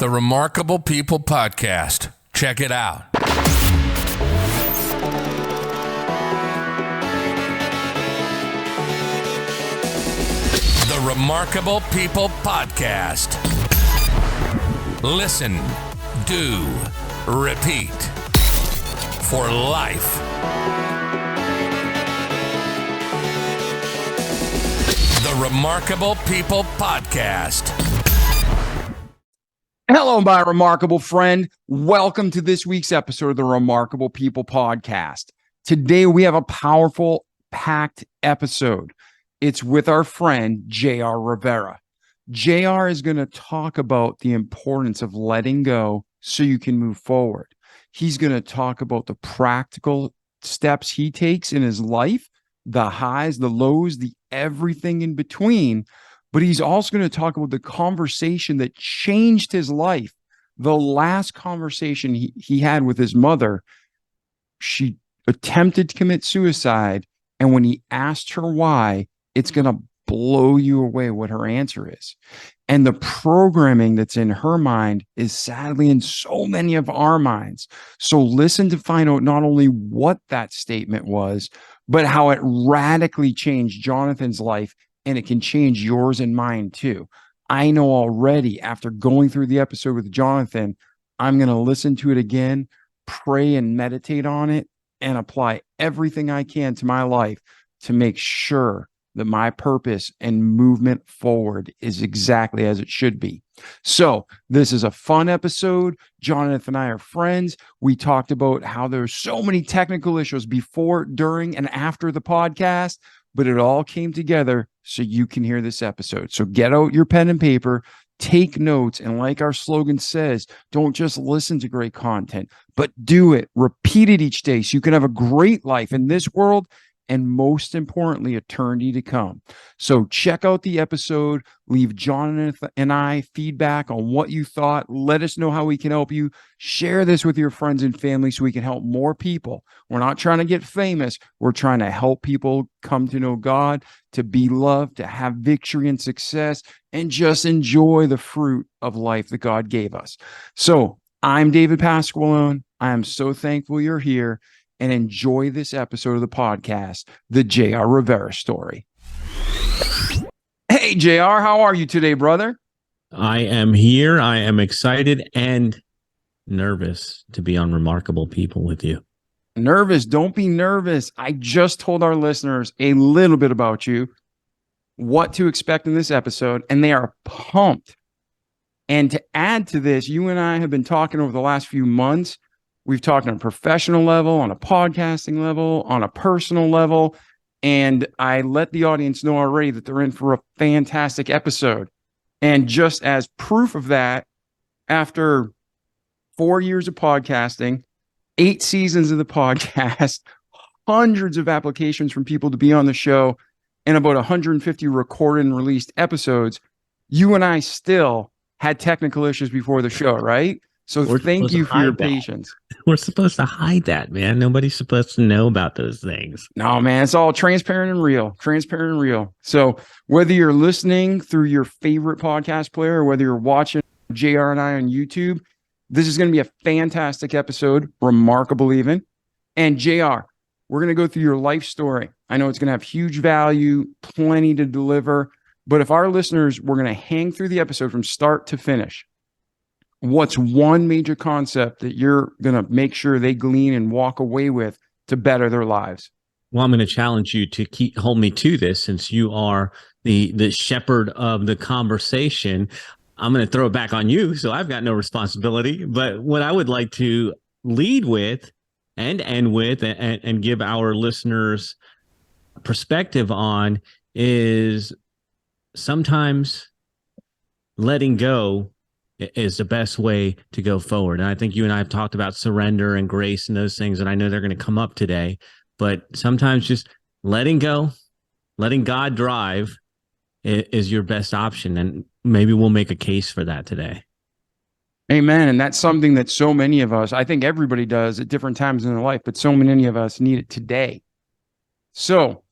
The Remarkable People Podcast. Check it out. The Remarkable People Podcast. Listen, do, repeat. For life. The Remarkable People Podcast. Hello, my remarkable friend. Welcome to this week's episode of the Remarkable People Podcast. Today, we have a powerful, packed episode. It's with our friend, J.R. Rivera. J.R. is going to talk about the importance of letting go so you can move forward. He's going to talk about the practical steps he takes in his life, the highs, the lows, the everything in between. But he's also going to talk about the conversation that changed his life. The last conversation he had with his mother, she attempted to commit suicide. And when he asked her why, it's going to blow you away what her answer is. And the programming that's in her mind is sadly in so many of our minds. So listen to find out not only what that statement was, but how it radically changed Jonathan's life, and it can change yours and mine too. I know already after going through the episode with Jonathan, I'm going to listen to it again, pray and meditate on it, and apply everything I can to my life to make sure that my purpose and movement forward is exactly as it should be. So this is a fun episode. Jonathan and I are friends. We talked about how there's so many technical issues before, during, and after the podcast, but it all came together so you can hear this episode. So get out your pen and paper, take notes, and like our slogan says, don't just listen to great content, but do it, repeat it each day so you can have a great life in this world and most importantly, eternity to come. So check out the episode, leave John and I feedback on what you thought. Let us know how we can help you. Share this with your friends and family so we can help more people. We're not trying to get famous. We're trying to help people come to know God, to be loved, to have victory and success, and just enjoy the fruit of life that God gave us. So I'm David Pasqualone. I am so thankful you're here. And enjoy this episode of the podcast, The J.R. Rivera Story. Hey, J.R., how are you today, brother? I am here. I am excited and nervous to be on Remarkable People with you. Nervous? Don't be nervous. I just told our listeners a little bit about you, what to expect in this episode, and they are pumped. And to add to this, you and I have been talking over the last few months. We've talked on a professional level, on a podcasting level, on a personal level, and I let the audience know already that they're in for a fantastic episode. And just as proof of that, after 4 years of podcasting, 8 seasons of the podcast, hundreds of applications from people to be on the show, and about 150 recorded and released episodes, you and I still had technical issues before the show, right? So thank you for your patience. We're supposed to hide that, man. Nobody's supposed to know about those things. No, man, it's all transparent and real. Transparent and real. So whether you're listening through your favorite podcast player or whether you're watching JR and I on YouTube, this is going to be a fantastic episode, remarkable even. And JR, we're going to go through your life story. I know it's going to have huge value, plenty to deliver. But if our listeners were going to hang through the episode from start to finish, what's one major concept that you're going to make sure they glean and walk away with to better their lives? Well, I'm going to challenge you to hold me to this since you are the shepherd of the conversation. I'm going to throw it back on you, so I've got no responsibility. But what I would like to lead with and end with and give our listeners perspective on is sometimes letting go is the best way to go forward. And I think you and I have talked about surrender and grace and those things, and I know they're going to come up today, but sometimes just letting go, letting God drive is your best option. And maybe we'll make a case for that today. Amen. And that's something that so many of us, I think everybody does at different times in their life, but so many of us need it today. So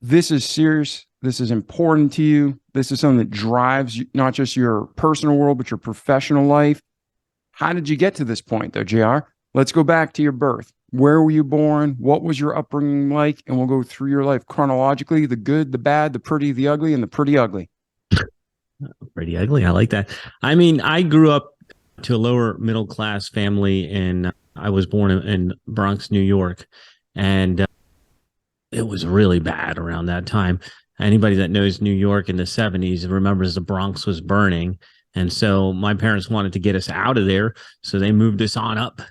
this is serious This is important to you. This is something that drives you, not just your personal world, but your professional life. How did you get to this point, though, JR? Let's go back to your birth. Where were you born? What was your upbringing like? And we'll go through your life chronologically, the good, the bad, the pretty, the ugly, and the pretty ugly. Pretty ugly. I like that. I mean, I grew up to a lower middle class family, and I was born in Bronx, New York, and it was really bad around that time. Anybody that knows New York in the 70s remembers the Bronx was burning. And so my parents wanted to get us out of there. So they moved us on up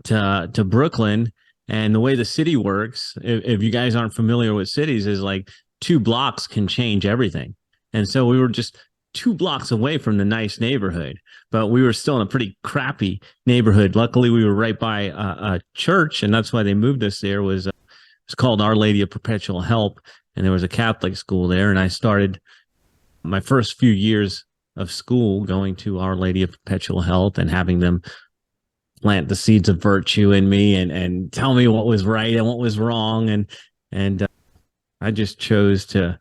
to Brooklyn. And the way the city works, if you guys aren't familiar with cities, is like 2 blocks can change everything. And so we were just 2 blocks away from the nice neighborhood, but we were still in a pretty crappy neighborhood. Luckily, we were right by a church, and that's why they moved us there. It's called Our Lady of Perpetual Help, and there was a Catholic school there. And I started my first few years of school going to Our Lady of Perpetual Help and having them plant the seeds of virtue in me and tell me what was right and what was wrong. And I just chose to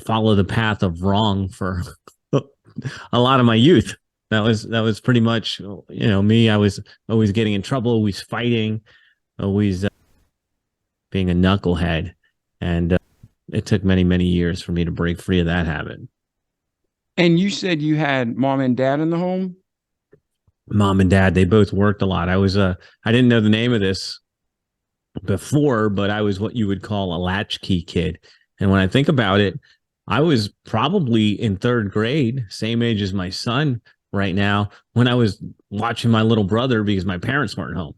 follow the path of wrong for a lot of my youth. That was pretty much, me. I was always getting in trouble, always fighting, always being a knucklehead. And it took many, many years for me to break free of that habit. And you said you had mom and dad in the home? Mom and dad, they both worked a lot. I didn't know the name of this before, but I was what you would call a latchkey kid. And when I think about it, I was probably in 3rd grade, same age as my son right now, when I was watching my little brother because my parents weren't home.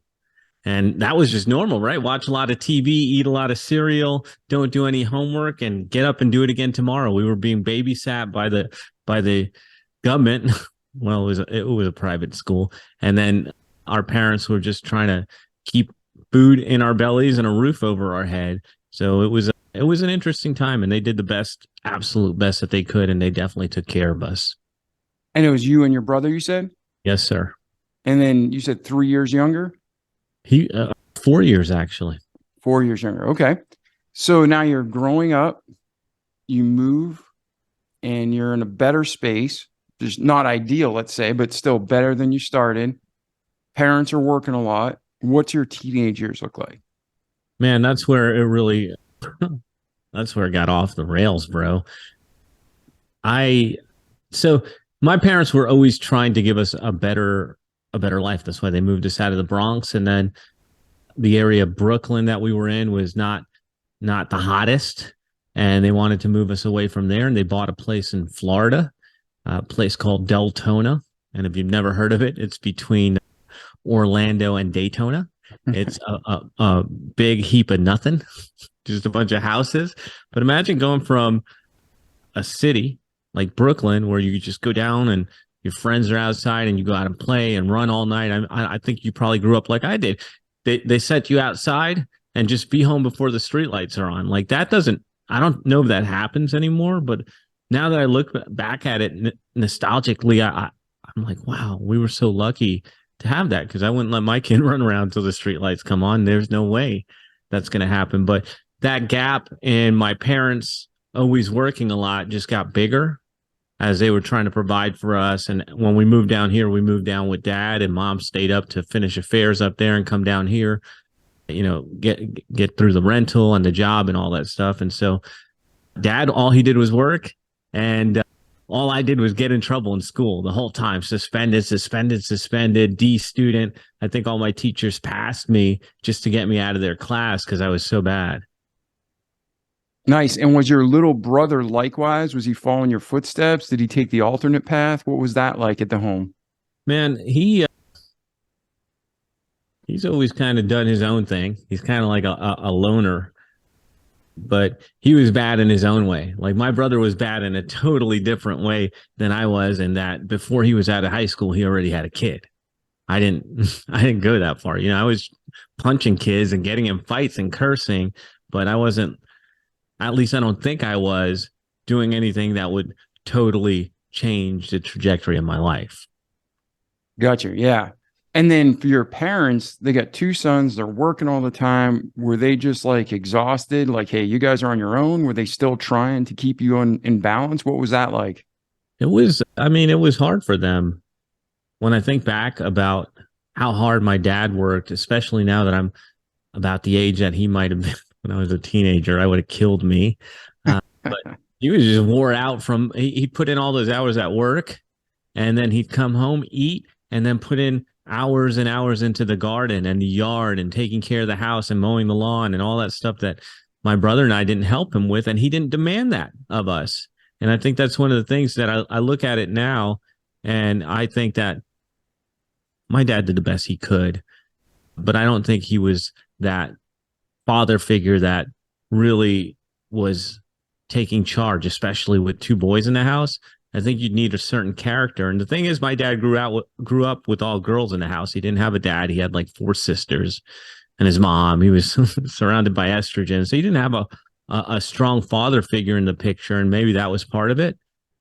And that was just normal, right? Watch a lot of TV, eat a lot of cereal, don't do any homework, and get up and do it again tomorrow. We were being babysat by the government. Well, it was a private school. And then our parents were just trying to keep food in our bellies and a roof over our head. So it was an interesting time, and they did the absolute best that they could, and they definitely took care of us. And it was you and your brother, you said? Yes, sir. And then you said 3 years younger? He 4 years, actually. 4 years younger. Okay. So now you're growing up, you move, and you're in a better space. Just not ideal, let's say, but still better than you started. Parents are working a lot. What's your teenage years look like? Man, that's where it got off the rails, bro. So my parents were always trying to give us a better life. That's why they moved us out of the Bronx. And then the area of Brooklyn that we were in was not the hottest. And they wanted to move us away from there. And they bought a place in Florida, a place called Deltona. And if you've never heard of it, it's between Orlando and Daytona. It's a big heap of nothing, just a bunch of houses. But imagine going from a city like Brooklyn, where you just go down and your friends are outside and you go out and play and run all night. I think you probably grew up like I did. They set you outside and just be home before the streetlights are on. Like that I don't know if that happens anymore, but now that I look back at it nostalgically, I'm like, wow, we were so lucky to have that, because I wouldn't let my kid run around till the streetlights come on. There's no way that's going to happen. But that gap in my parents always working a lot just got bigger as they were trying to provide for us. And when we moved down here, we moved down with dad, and mom stayed up to finish affairs up there and come down here, get through the rental and the job and all that stuff. And so dad, all he did was work, and all I did was get in trouble in school the whole time. Suspended, D student. I think all my teachers passed me just to get me out of their class because I was so bad. Nice. And was your little brother likewise? Was he following your footsteps? Did he take the alternate path? What was that like at the home? Man, he's always kind of done his own thing. He's kind of like a loner, but he was bad in his own way. Like my brother was bad in a totally different way than I was, in that before he was out of high school, he already had a kid. I didn't go that far. I was punching kids and getting in fights and cursing, but I wasn't, at least I don't think I was doing anything that would totally change the trajectory of my life. Gotcha. Yeah. And then for your parents, they got two sons, they're working all the time. Were they just like exhausted? Like, hey, you guys are on your own? Were they still trying to keep you in balance? What was that like? It was hard for them. When I think back about how hard my dad worked, especially now that I'm about the age that he might have been when I was a teenager, I would have killed me. But he was just wore out from, he put in all those hours at work, and then he'd come home, eat, and then put in hours and hours into the garden and the yard and taking care of the house and mowing the lawn and all that stuff that my brother and I didn't help him with. And he didn't demand that of us. And I think that's one of the things that I look at it now, and I think that my dad did the best he could, but I don't think he was that father figure that really was taking charge, especially with two boys in the house. I think you'd need a certain character. And the thing is, my dad grew up with all girls in the house. He didn't have a dad. He had like four sisters and his mom. He was surrounded by estrogen. So he didn't have a strong father figure in the picture. And maybe that was part of it.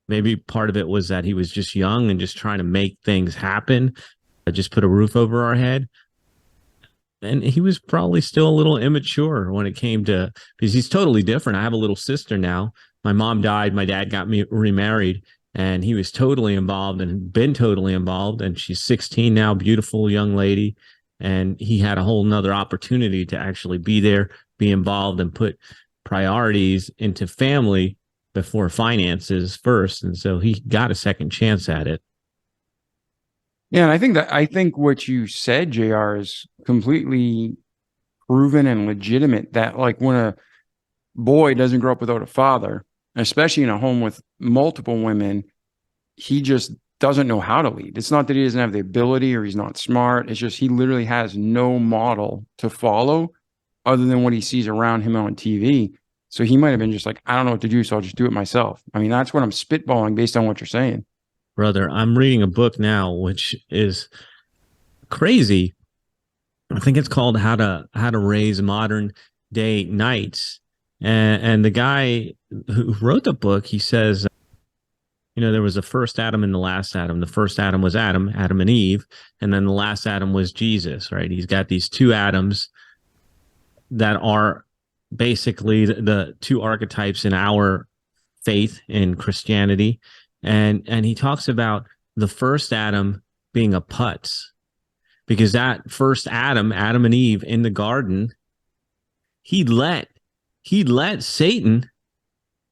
Maybe part of it was that he was just young and just trying to make things happen, just put a roof over our head. And he was probably still a little immature when it came to, because he's totally different. I have a little sister now. My mom died. My dad got me remarried, and he was totally involved and been totally involved. And she's 16 now, beautiful young lady. And he had a whole nother opportunity to actually be there, be involved, and put priorities into family before finances first. And so he got a second chance at it. Yeah, and I think what you said, JR, is completely proven and legitimate, that like when a boy doesn't grow up without a father, especially in a home with multiple women, he just doesn't know how to lead. It's not that he doesn't have the ability or he's not smart. It's just he literally has no model to follow other than what he sees around him on TV. So he might have been just like, I don't know what to do, so I'll just do it myself. I mean, that's what I'm spitballing based on what you're saying. Brother, I'm reading a book now, which is crazy. I think it's called How to Raise Modern Day Knights. And the guy who wrote the book, he says, there was the first Adam and the last Adam. The first Adam was Adam and Eve. And then the last Adam was Jesus, right? He's got these two Adams that are basically the two archetypes in our faith in Christianity. And he talks about the first Adam being a putz, because that first Adam and Eve in the garden, he let Satan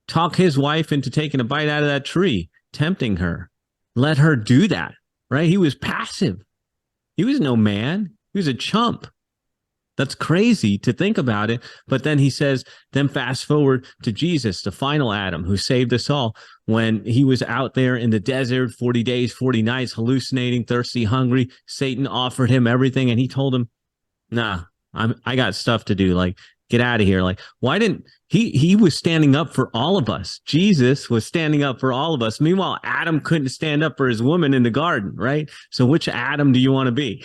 talk his wife into taking a bite out of that tree, tempting her, let her do that, right? He was passive. He was no man. He was a chump. That's crazy to think about it. But then he says, then fast forward to Jesus, the final Adam who saved us all, when he was out there in the desert, 40 days, 40 nights, hallucinating, thirsty, hungry. Satan offered him everything. And he told him, nah, I got stuff to do. Like, get out of here. Like, why didn't he was standing up for all of us. Jesus was standing up for all of us. Meanwhile, Adam couldn't stand up for his woman in the garden, right? So which Adam do you want to be?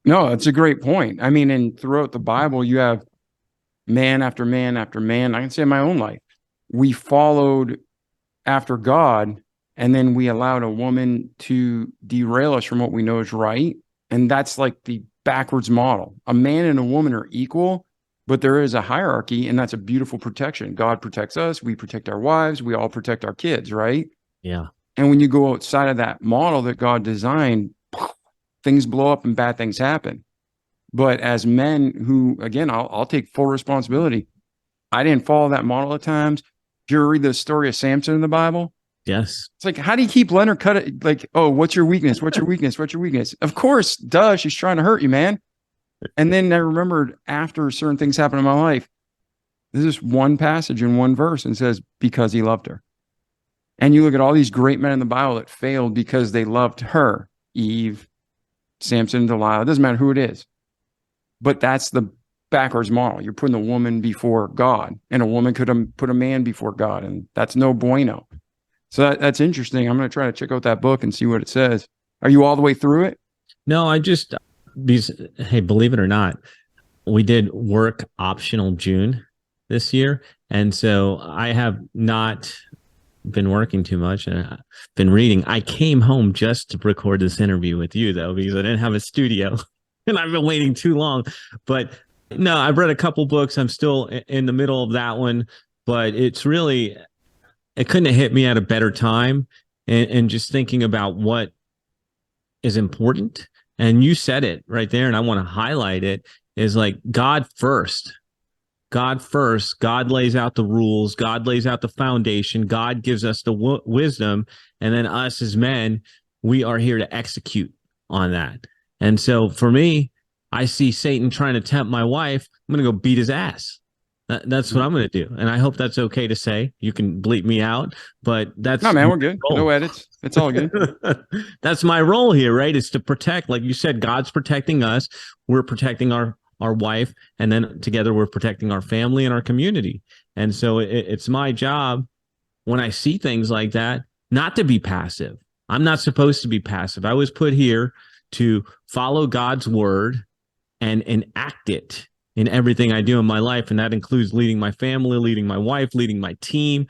No, that's a great point. I mean, and throughout the Bible, you have man after man after man. I can say in my own life, we followed after God, and then we allowed a woman to derail us from what we know is right. And that's like the backwards model. A man and a woman are equal, but there is a hierarchy, and that's a beautiful protection. God protects us. We protect our wives. We all protect our kids, right? Yeah. And when you go outside of that model that God designed, things blow up and bad things happen. But as men who, again, I'll take full responsibility. I didn't follow that model at times. Did you ever read the story of Samson in the Bible? Yes. It's like, how do you keep letting her cut it? Like, oh, what's your weakness? What's your weakness? What's your weakness? Of course, duh, she's trying to hurt you, man. And then I remembered after certain things happened in my life, there's this one passage in one verse and says, because he loved her. And you look at all these great men in the Bible that failed because they loved her, Eve, Samson, Delilah, it doesn't matter who it is. But that's the backwards model. You're putting a woman before God, and a woman could put a man before God, and that's no bueno. So that's interesting. I'm going to try to check out that book and see what it says. Are you all the way through it? No, hey, believe it or not, we did work optional June this year. And so I have not been working too much and I've been reading. I came home just to record this interview with you, though, because I didn't have a studio and I've been waiting too long. But no, I've read a couple books. I'm still in the middle of that one, but it's really, it couldn't have hit me at a better time. And just thinking about what is important. And you said it right there, and I want to highlight it, is like God first. God first. God lays out the rules. God lays out the foundation. God gives us the wisdom. And then us as men, we are here to execute on that. And so for me, I see Satan trying to tempt my wife. I'm going to go beat his ass. That's what I'm going to do. And I hope that's okay to say. You can bleep me out, but that's No, man, we're good. No edits. It's all good. That's my role here, right? Is to protect, like you said, God's protecting us. We're protecting our wife, and then together we're protecting our family and our community. And so it's my job when I see things like that, not to be passive. I'm not supposed to be passive. I was put here to follow God's word and enact it in everything I do in my life. And that includes leading my family, leading my wife, leading my team,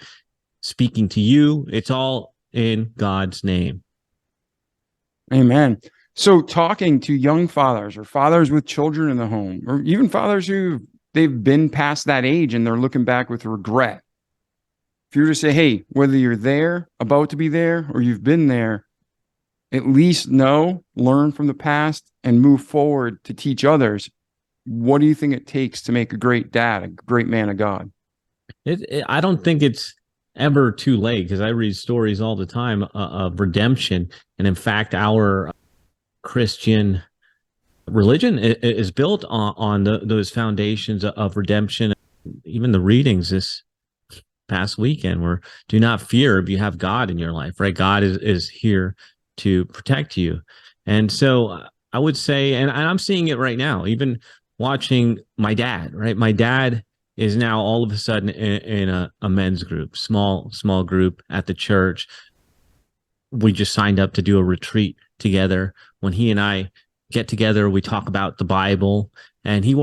speaking to you. It's all in God's name. Amen. So talking to young fathers or fathers with children in the home, or even fathers who they've been past that age and they're looking back with regret. If you were to say, hey, whether you're there, about to be there, or you've been there, at least know, learn from the past and move forward to teach others. What do you think it takes to make a great dad, a great man of God? I don't think it's ever too late, because I read stories all the time of redemption. And in fact, our Christian religion is built on those foundations of redemption. Even the readings this past weekend were, do not fear if you have God in your life, right? God is here to protect you. And so I would say, and I'm seeing it right now, even watching my dad, right? My dad is now all of a sudden in a men's group, small group at the church. We just signed up to do a retreat together. When he and I get together, we talk about the Bible, and he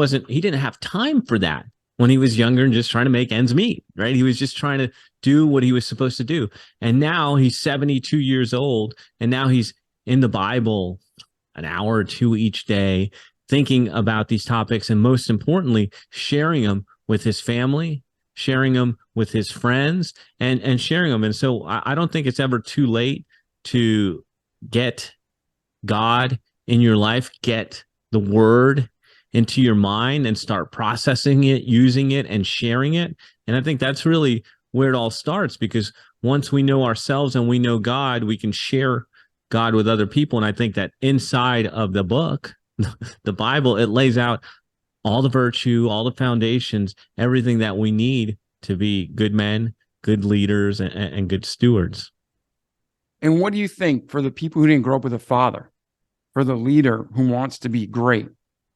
didn't have time for that when he was younger and just trying to make ends meet, right? He was just trying to do what he was supposed to do. And now he's 72 years old, and now he's in the Bible an hour or two each day, thinking about these topics, and most importantly, sharing them with his family, sharing them with his friends, and sharing them. And so I don't think it's ever too late to get God in your life, get the word into your mind and start processing it, using it, and sharing it. And I think that's really where it all starts, because once we know ourselves and we know God, we can share God with other people. And I think that inside of the book, the Bible, it lays out all the virtue, all the foundations, everything that we need to be good men, good leaders, and good stewards. And what do you think for the people who didn't grow up with a father, for the leader who wants to be great?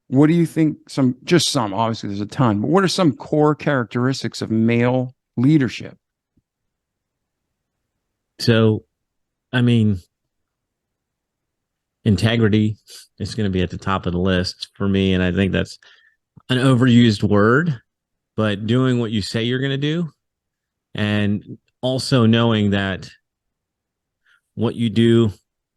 What do you think obviously there's a ton, but what are some core characteristics of male leadership? So, I mean, integrity is going to be at the top of the list for me. And I think that's an overused word, but doing what you say you're going to do, and also knowing that what you do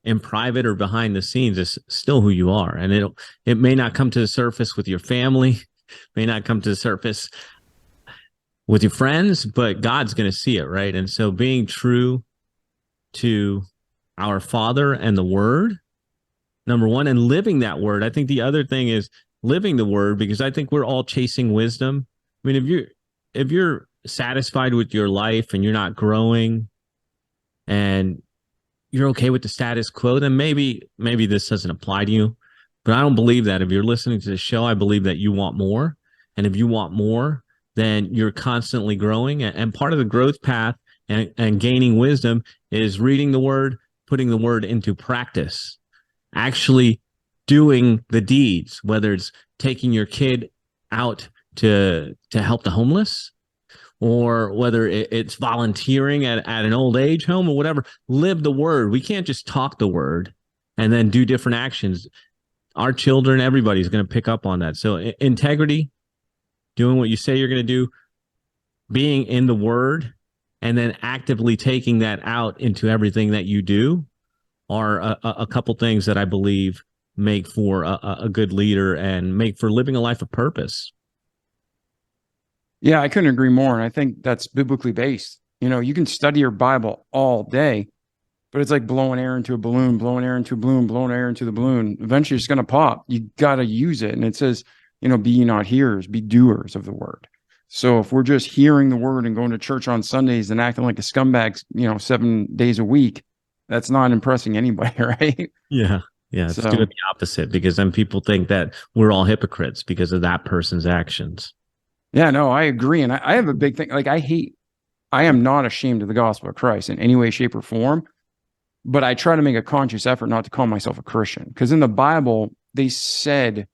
in private or behind the scenes is still who you are. And it may not come to the surface with your family, may not come to the surface with your friends, but God's going to see it, right? And so being true to our Father and the Word, number one, and living that Word. I think the other thing is living the Word, because I think we're all chasing wisdom. I mean, if you're satisfied with your life and you're not growing, and you're okay with the status quo, then maybe this doesn't apply to you. But I don't believe that. If you're listening to the show, I believe that you want more. And if you want more, then you're constantly growing. And part of the growth path and gaining wisdom is reading the word, putting the word into practice, actually doing the deeds, whether it's taking your kid out to help the homeless, or whether it's volunteering at an old age home or whatever. Live the word. We can't just talk the word and then do different actions. Our children, everybody's going to pick up on that. So integrity, doing what you say you're going to do, being in the word, and then actively taking that out into everything that you do are a couple things that I believe make for a good leader and make for living a life of purpose. Yeah, I couldn't agree more. And I think that's biblically based. You can study your Bible all day, but it's like blowing air into a balloon, blowing air into a balloon, blowing air into the balloon. Eventually it's going to pop. You got to use it. And it says, be ye not hearers, be doers of the word. So if we're just hearing the word and going to church on Sundays and acting like a scumbag, 7 days a week, that's not impressing anybody, right? Yeah. Yeah. Let's do it the opposite, because then people think that we're all hypocrites because of that person's actions. Yeah, no, I agree. And I have a big thing. Like, I am not ashamed of the gospel of Christ in any way, shape, or form, but I try to make a conscious effort not to call myself a Christian. Because in the Bible, they said,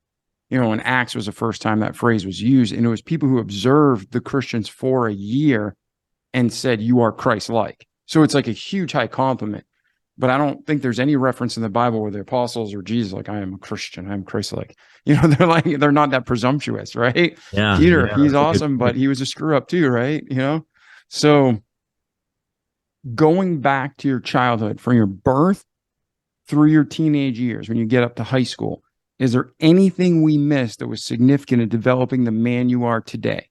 in Acts was the first time that phrase was used, and it was people who observed the Christians for a year and said, you are Christ-like. So it's like a huge high compliment. But I don't think there's any reference in the Bible where the apostles or Jesus, like, I am a Christian, I am Christ-like. They're not that presumptuous, right? Yeah. Peter, Yeah, he's awesome, but he was a screw up too, right? So going back to your childhood, from your birth through your teenage years, when you get up to high school, is there anything we missed that was significant in developing the man you are today?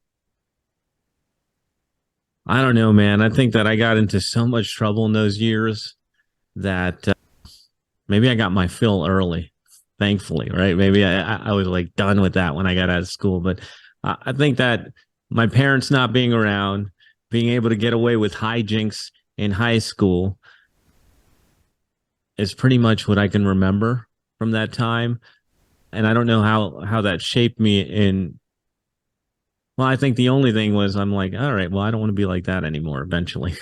I don't know, man. I think that I got into so much trouble in those years that maybe I got my fill early, thankfully, right? Maybe I was like done with that when I got out of school. But I think that my parents not being around, being able to get away with hijinks in high school is pretty much what I can remember from that time. And I don't know how that shaped me in. Well, I think the only thing was I'm like, all right, well, I don't want to be like that anymore eventually.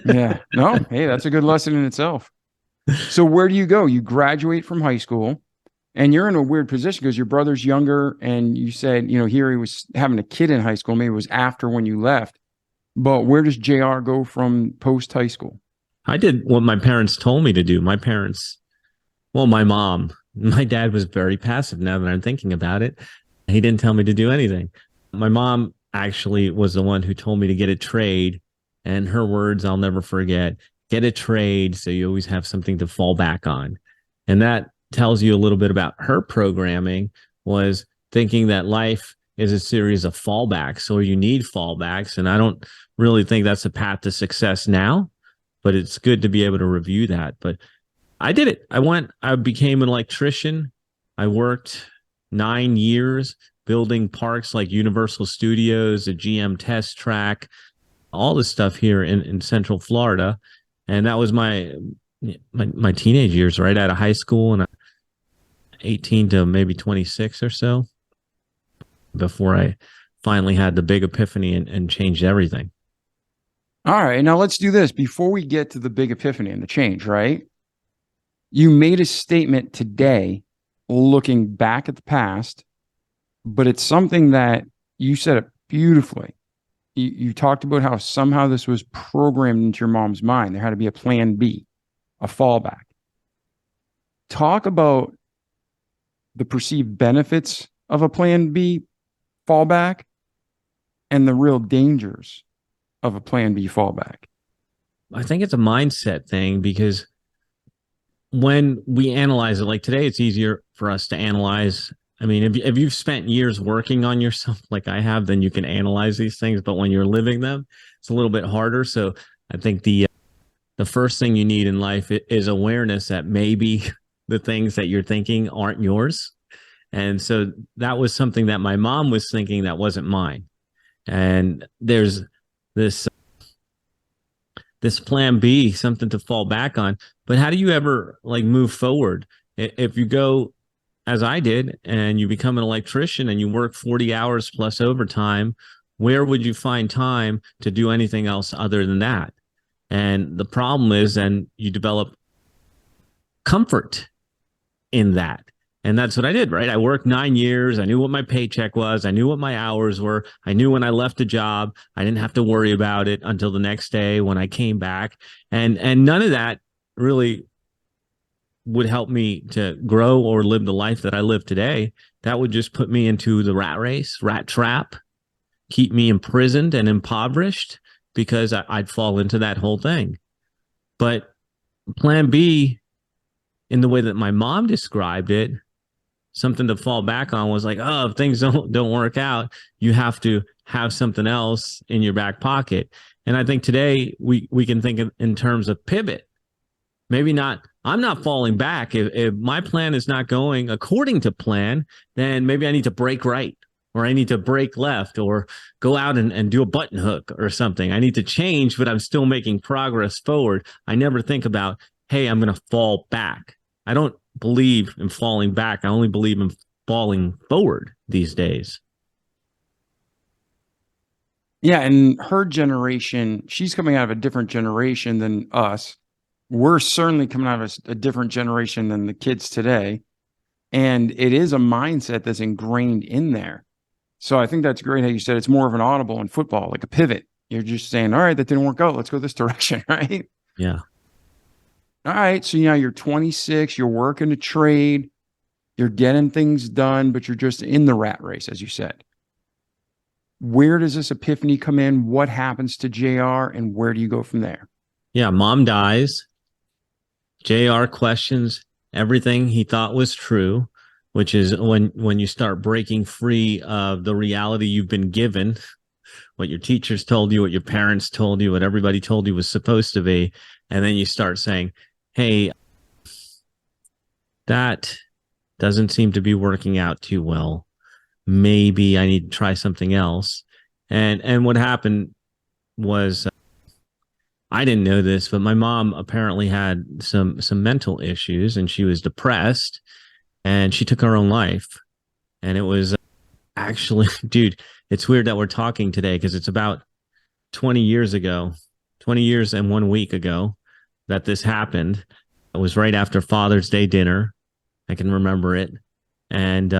Yeah. No, hey, that's a good lesson in itself. So where do you go? You graduate from high school and you're in a weird position because your brother's younger, and you said, here he was having a kid in high school. Maybe it was after when you left. But where does JR go from post high school? I did what my parents told me to do. My dad was very passive now that I'm thinking about it. He didn't tell me to do anything. My mom actually was the one who told me to get a trade, and her words I'll never forget: get a trade so you always have something to fall back on. And that tells you a little bit about her programming, was thinking that life is a series of fallbacks, so you need fallbacks. And I don't really think that's a path to success now, but it's good to be able to review that. But I did it. I became an electrician. I worked 9 years building parks like Universal Studios, a GM test track, all this stuff here in Central Florida. And that was my teenage years, right out of high school, and 18 to maybe 26 or so, before I finally had the big epiphany and changed everything. All right. Now let's do this before we get to the big epiphany and the change, right? You made a statement today looking back at the past, but it's something that you said it beautifully. You talked about how somehow this was programmed into your mom's mind. There had to be a plan B, a fallback. Talk about the perceived benefits of a plan B fallback and the real dangers of a plan B fallback. I think it's a mindset thing, because when we analyze it, like today, it's easier for us to analyze. I mean, if you've spent years working on yourself like I have, then you can analyze these things. But when you're living them, it's a little bit harder. So I think the first thing you need in life is awareness that maybe the things that you're thinking aren't yours. And so that was something that my mom was thinking that wasn't mine. And there's this plan B, something to fall back on. But how do you ever move forward? If you go, as I did, and you become an electrician and you work 40 hours plus overtime, where would you find time to do anything else other than that? And the problem is, then you develop comfort in that. And that's what I did, right? I worked 9 years. I knew what my paycheck was. I knew what my hours were. I knew when I left a job, I didn't have to worry about it until the next day when I came back. And none of that really would help me to grow or live the life that I live today. That would just put me into the rat race, rat trap, keep me imprisoned and impoverished because I'd fall into that whole thing. But plan B, in the way that my mom described it, something to fall back on was like, oh, if things don't work out, you have to have something else in your back pocket. And I think today we can think in terms of pivot. Maybe not, I'm not falling back. If my plan is not going according to plan, then maybe I need to break right, or I need to break left, or go out and do a button hook or something. I need to change, but I'm still making progress forward. I never think about, hey, I'm going to fall back. I don't believe in falling back. I only believe in falling forward these days. Yeah. And her generation, she's coming out of a different generation than us. We're certainly coming out of a different generation than the kids today. And it is a mindset that's ingrained in there. So I think that's great how you said it's more of an audible in football, like a pivot. You're just saying, all right, that didn't work out. Let's go this direction, right? Yeah. All right. So now you're 26, you're working a trade, you're getting things done, but you're just in the rat race, as you said. Where does this epiphany come in? What happens to JR, and where do you go from there? Yeah. Mom dies. JR questions everything he thought was true, which is when you start breaking free of the reality you've been given, what your teachers told you, what your parents told you, what everybody told you was supposed to be. And then you start saying, hey, that doesn't seem to be working out too well. Maybe I need to try something else. And what happened was, I didn't know this, but my mom apparently had some mental issues, and she was depressed, and she took her own life. And it was actually, dude, it's weird that we're talking today because it's about 20 years ago, 20 years and 1 week ago that this happened. It was right after Father's Day dinner. I can remember it. And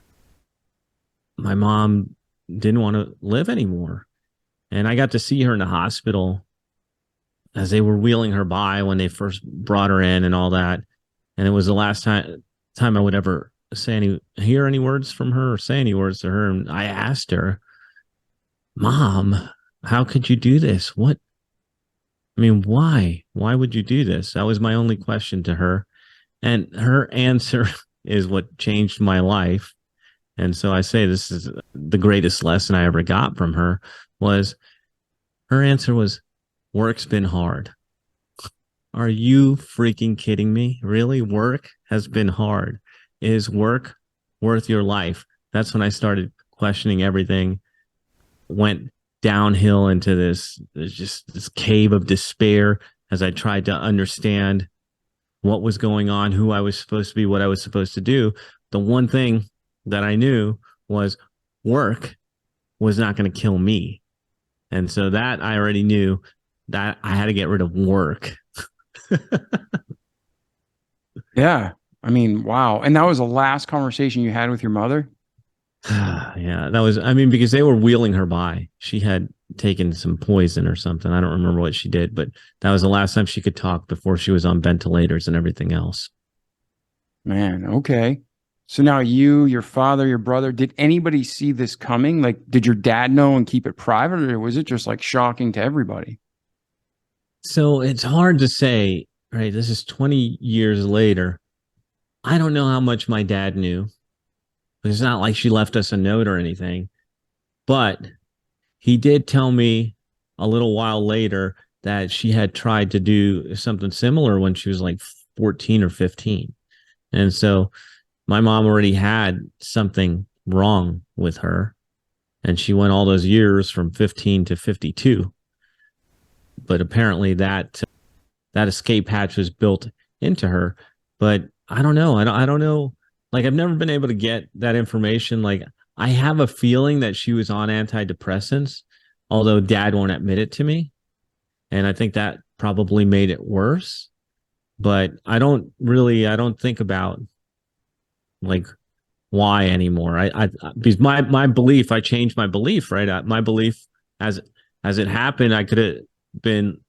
my mom didn't want to live anymore. And I got to see her in the hospital as they were wheeling her by when they first brought her in and all that. And it was the last time I would ever hear any words from her or say any words to her. And I asked her, Mom, how could you do this? What? I mean, why? Why would you do this? That was my only question to her. And her answer is what changed my life. And so I say this is the greatest lesson I ever got from her. Was her answer was, work's been hard. Are you freaking kidding me? Really? Work has been hard. Is work worth your life? That's when I started questioning everything. Went downhill into this cave of despair as I tried to understand what was going on, who I was supposed to be, what I was supposed to do. The one thing that I knew was work was not going to kill me. And so that I already knew that I had to get rid of work. Yeah. I mean, wow. And that was the last conversation you had with your mother? Yeah, that was, I mean, because they were wheeling her by. She had taken some poison or something. I don't remember what she did, but that was the last time she could talk before she was on ventilators and everything else. Man, okay. So now you, your father, your brother, did anybody see this coming? Like, did your dad know and keep it private, or was it just like shocking to everybody? So it's hard to say, right? This is 20 years later. I don't know how much my dad knew. It's not like she left us a note or anything, but he did tell me a little while later that she had tried to do something similar when she was like 14 or 15. And so my mom already had something wrong with her, and she went all those years from 15 to 52. But apparently that escape hatch was built into her. But I don't know. I don't know. Like, I've never been able to get that information. Like, I have a feeling that she was on antidepressants, although dad won't admit it to me. And I think that probably made it worse. But I don't think about like why anymore. I because my belief, I changed my belief, right? My belief as it happened, I could have been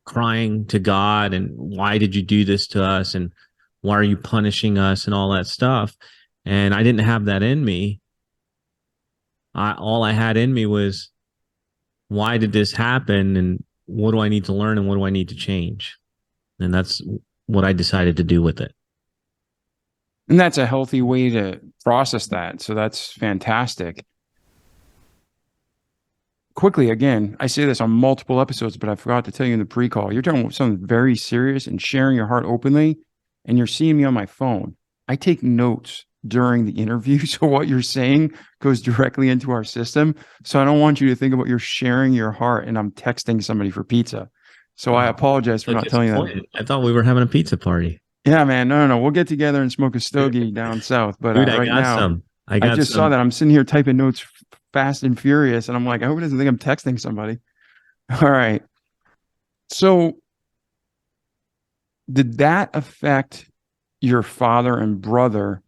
crying to God and why did you do this to us? And why are you punishing us and all that stuff? And I didn't have that in me. All I had in me was why did this happen? And what do I need to learn? And what do I need to change? And that's what I decided to do with it. And that's a healthy way to process that. So that's fantastic. Quickly, again, I say this on multiple episodes, but I forgot to tell you in the pre-call. You're talking about something very serious and sharing your heart openly, and you're seeing me on my phone. I take notes during the interview, so what you're saying goes directly into our system. So I don't want you to think about you're sharing your heart and I'm texting somebody for pizza. So I apologize for not telling you that. I thought we were having a pizza party. Yeah, man. No. We'll get together and smoke a stogie down south. But Dude, I right got now, some. I just saw that. I'm sitting here typing notes fast and furious. And I'm like, I hope he doesn't think I'm texting somebody. All right. So did that affect your father and brother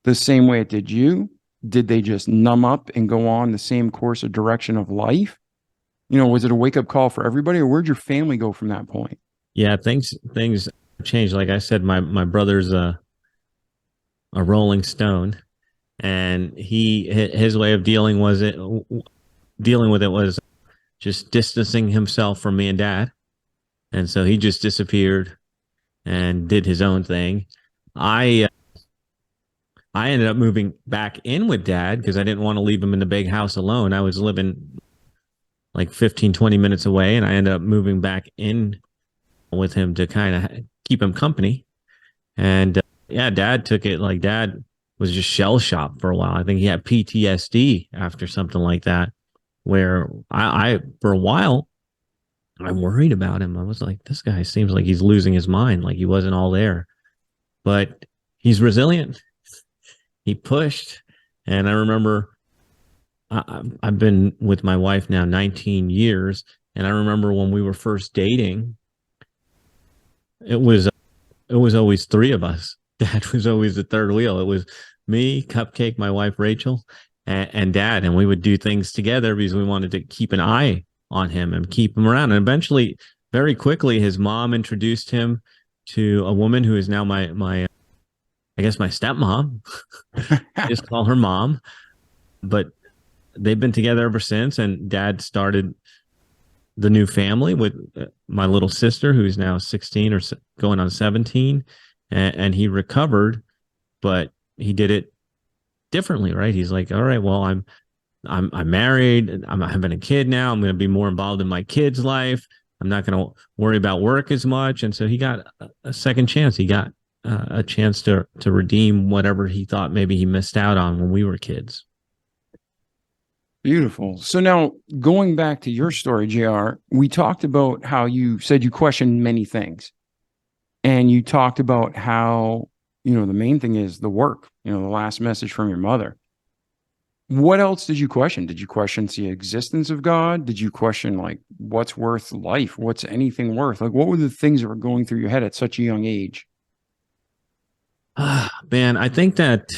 the same way it did you? Did they just numb up and go on the same course of direction of life? Was it a wake-up call for everybody, or where'd your family go from that point? Yeah, things changed. Like I said, my brother's a Rolling Stone, and his way of dealing with it was just distancing himself from me and Dad, and so he just disappeared and did his own thing. I ended up moving back in with Dad because I didn't want to leave him in the big house alone. I was living like 15, 20 minutes away, and I ended up moving back in with him to kind of keep him company. And yeah, Dad took it like Dad was just shell shocked for a while. I think he had PTSD after something like that, where I for a while, I worried about him. I was like, this guy seems like he's losing his mind, like he wasn't all there. But he's resilient. He pushed. And I remember I've been with my wife now 19 years. And I remember when we were first dating, it was always three of us. Dad was always the third wheel. It was me, Cupcake, my wife, Rachel, and Dad. And we would do things together because we wanted to keep an eye on him and keep him around. And eventually, very quickly, his mom introduced him to a woman who is now my I guess my stepmom. Just call her mom. But they've been together ever since. And Dad started the new family with my little sister, who's now 16 or going on 17. And he recovered, but he did it differently, right? He's like, all right, well, I'm married. I'm having a kid now. I'm going to be more involved in my kid's life. I'm not going to worry about work as much. And so he got a second chance. He got a chance to redeem whatever he thought maybe he missed out on when we were kids. Beautiful. So now going back to your story, JR, we talked about how you said you questioned many things. And you talked about how, the main thing is the work, the last message from your mother. What else did you question? Did you question the existence of God? Did you question, like, what's worth life? What's anything worth? Like, what were the things that were going through your head at such a young age? Man, I think that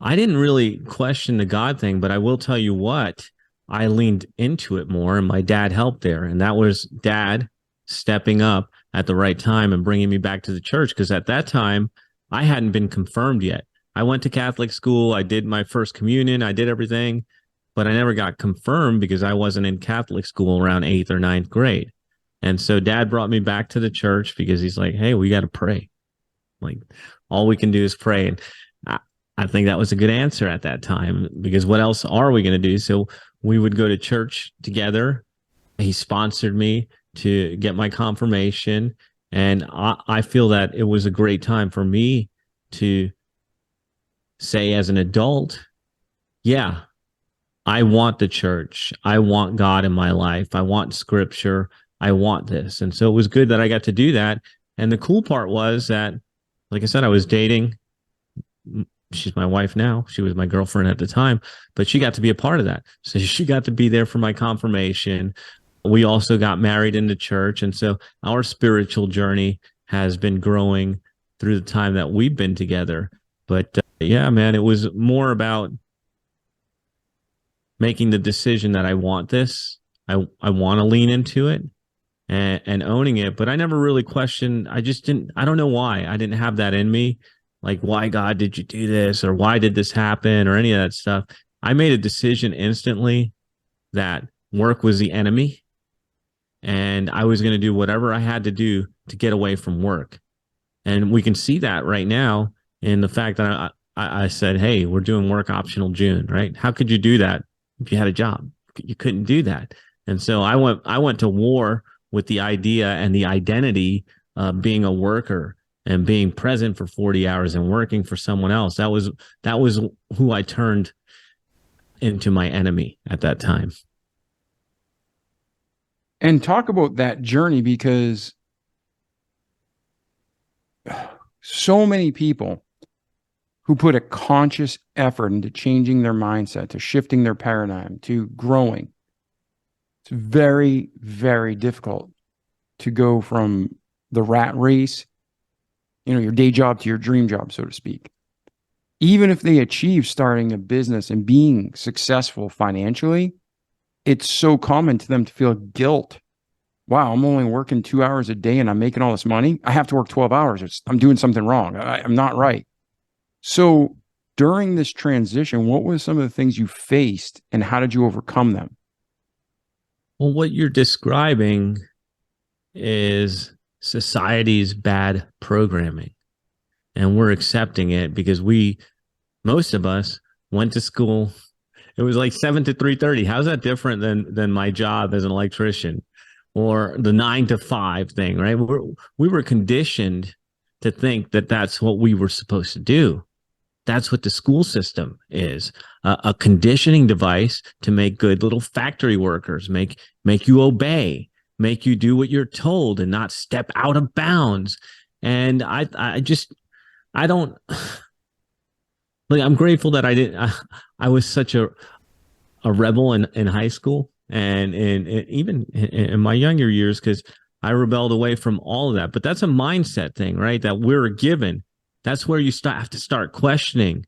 I didn't really question the God thing, but I will tell you what, I leaned into it more, and my dad helped there. And that was Dad stepping up at the right time and bringing me back to the church. Because at that time, I hadn't been confirmed yet. I went to Catholic school. I did my first communion. I did everything, but I never got confirmed because I wasn't in Catholic school around 8th or 9th grade. And so Dad brought me back to the church because he's like, hey, we got to pray. Like, all we can do is pray. And I think that was a good answer at that time, because what else are we going to do? So we would go to church together. He sponsored me to get my confirmation. And I feel that it was a great time for me to say as an adult, yeah, I want the church. I want God in my life. I want scripture. I want this. And so it was good that I got to do that. And the cool part was that, like I said, I was dating. She's my wife now. She was my girlfriend at the time, but she got to be a part of that. So she got to be there for my confirmation. We also got married in the church. And so our spiritual journey has been growing through the time that we've been together. But yeah, man, it was more about making the decision that I want this. I want to lean into it and owning it. But I never really questioned. I don't know why. I didn't have that in me. Like, why, God, did you do this? Or why did this happen? Or any of that stuff. I made a decision instantly. that work was the enemy, and I was going to do whatever I had to do to get away from work. And we can see that right now in the fact that I said, hey, we're doing work optional June, right? How could you do that if you had a job? You couldn't do that. And so I went to war with the idea and the identity of being a worker and being present for 40 hours and working for someone else. That was who I turned into my enemy at that time. And talk about that journey, because so many people who put a conscious effort into changing their mindset, to shifting their paradigm, to growing, it's very, very difficult to go from the rat race, your day job, to your dream job, so to speak. Even if they achieve starting a business and being successful financially, it's so common to them to feel guilt. Wow, I'm only working 2 hours a day and I'm making all this money. I have to work 12 hours. I'm doing something wrong. I'm not right. So during this transition, what were some of the things you faced and how did you overcome them? Well, what you're describing is society's bad programming. And we're accepting it because most of us went to school. It was like 7 to 3:30. How's that different than my job as an electrician or the 9 to 5 thing, right? We were conditioned to think that that's what we were supposed to do. That's what the school system is, a conditioning device to make good little factory workers, make you obey, make you do what you're told and not step out of bounds. And I don't, like, I'm grateful that I was such a rebel in high school and even in my younger years, because I rebelled away from all of that. But that's a mindset thing, right? That we're given. That's where you have to start questioning,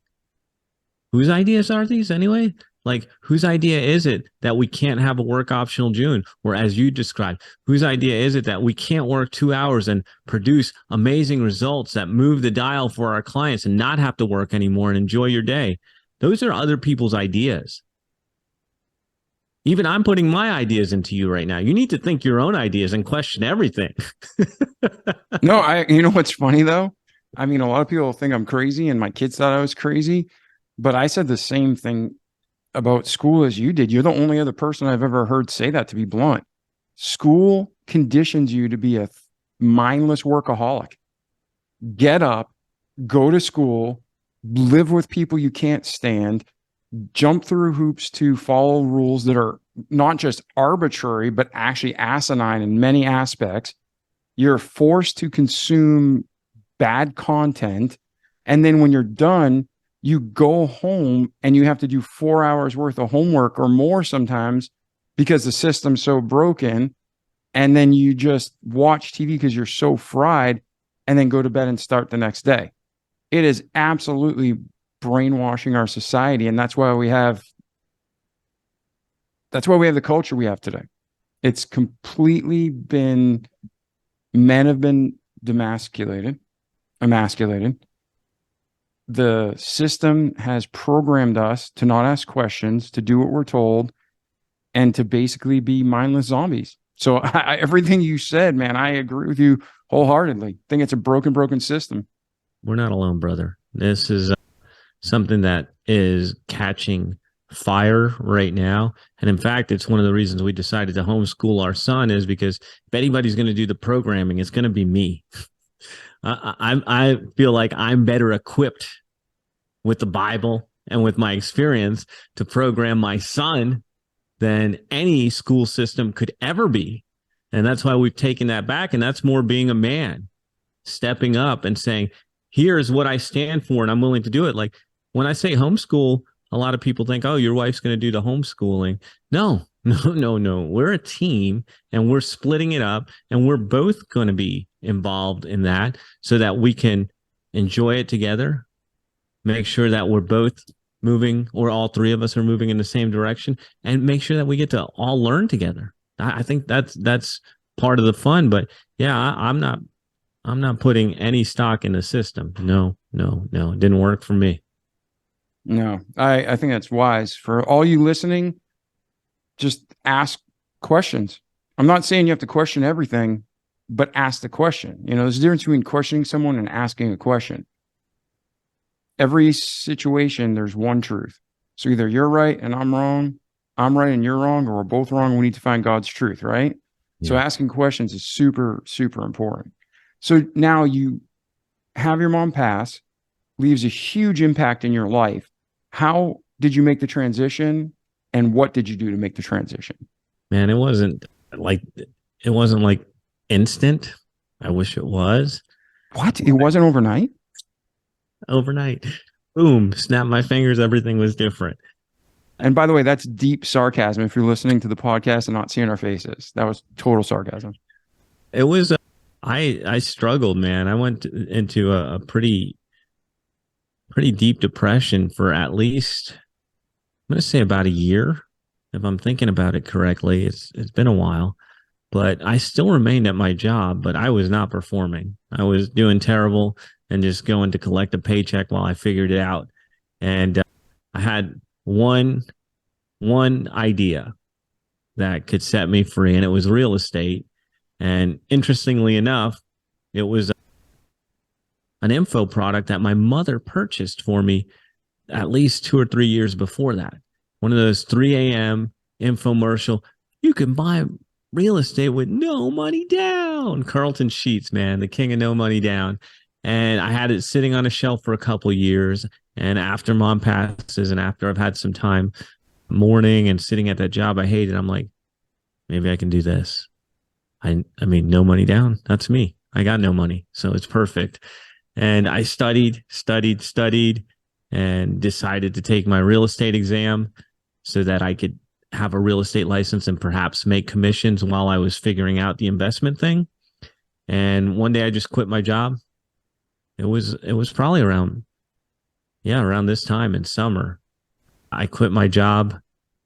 whose ideas are these anyway? Like, whose idea is it that we can't have a work optional June? Or as you described, whose idea is it that we can't work 2 hours and produce amazing results that move the dial for our clients and not have to work anymore and enjoy your day? Those are other people's ideas. Even I'm putting my ideas into you right now. You need to think your own ideas and question everything. No, you know what's funny though? I mean, a lot of people think I'm crazy and my kids thought I was crazy, but I said the same thing about school as you did. You're the only other person I've ever heard say that, to be blunt. School conditions you to be a mindless workaholic. Get up, go to school, live with people you can't stand, jump through hoops to follow rules that are not just arbitrary, but actually asinine in many aspects. You're forced to consume bad content. And then when you're done, you go home and you have to do 4 hours worth of homework or more sometimes because the system's so broken. And then you just watch TV because you're so fried and then go to bed and start the next day. It is absolutely brainwashing our society. And that's why we have the culture we have today. It's completely been, men have been emasculated. The system has programmed us to not ask questions, to do what we're told, and to basically be mindless zombies. So everything you said, man, I agree with you wholeheartedly. I think it's a broken system. We're not alone, brother. This is something that is catching fire right now. And in fact, it's one of the reasons we decided to homeschool our son, is because if anybody's going to do the programming, it's going to be me. I feel like I'm better equipped with the Bible and with my experience to program my son than any school system could ever be. And that's why we've taken that back. And that's more being a man, stepping up and saying, here's what I stand for, and I'm willing to do it. Like, when I say homeschool, a lot of people think, oh, your wife's going to do the homeschooling. No. We're a team and we're splitting it up, and we're both going to be involved in that so that we can enjoy it together, make sure that we're both moving, or all three of us are moving in the same direction, and make sure that we get to all learn together. I think that's part of the fun. But yeah, I'm not putting any stock in the system. No, it didn't work for me. No, I think that's wise. For all you listening, just ask questions. I'm not saying you have to question everything, but ask the question. There's a difference between questioning someone and asking a question. Every situation, there's one truth. So either you're right and I'm wrong, I'm right and you're wrong, or we're both wrong. We need to find God's truth, right? Yeah. So asking questions is super, super important. So now you have your mom pass, leaves a huge impact in your life. How did you make the transition, and what did you do to make the transition? Man, it wasn't like instant. I wish it was. What? It wasn't overnight? Overnight. Boom, snap my fingers, everything was different. And by the way, that's deep sarcasm if you're listening to the podcast and not seeing our faces. That was total sarcasm. It was I struggled, man. I went into a pretty deep depression for at least, I'm going to say, about a year. If I'm thinking about it correctly, it's been a while, but I still remained at my job, but I was not performing. I was doing terrible and just going to collect a paycheck while I figured it out. And I had one idea that could set me free, and it was real estate. And interestingly enough, it was an info product that my mother purchased for me at least 2 or 3 years before that. One of those 3 a.m. infomercial. You can buy real estate with no money down. Carlton Sheets, man, the king of no money down. And I had it sitting on a shelf for a couple of years. And after mom passes and after I've had some time mourning and sitting at that job I hated, I'm like, maybe I can do this. I mean, no money down. That's me. I got no money. So it's perfect. And I studied, and decided to take my real estate exam so that I could have a real estate license and perhaps make commissions while I was figuring out the investment thing. And one day I just quit my job. It was probably around this time in summer. I quit my job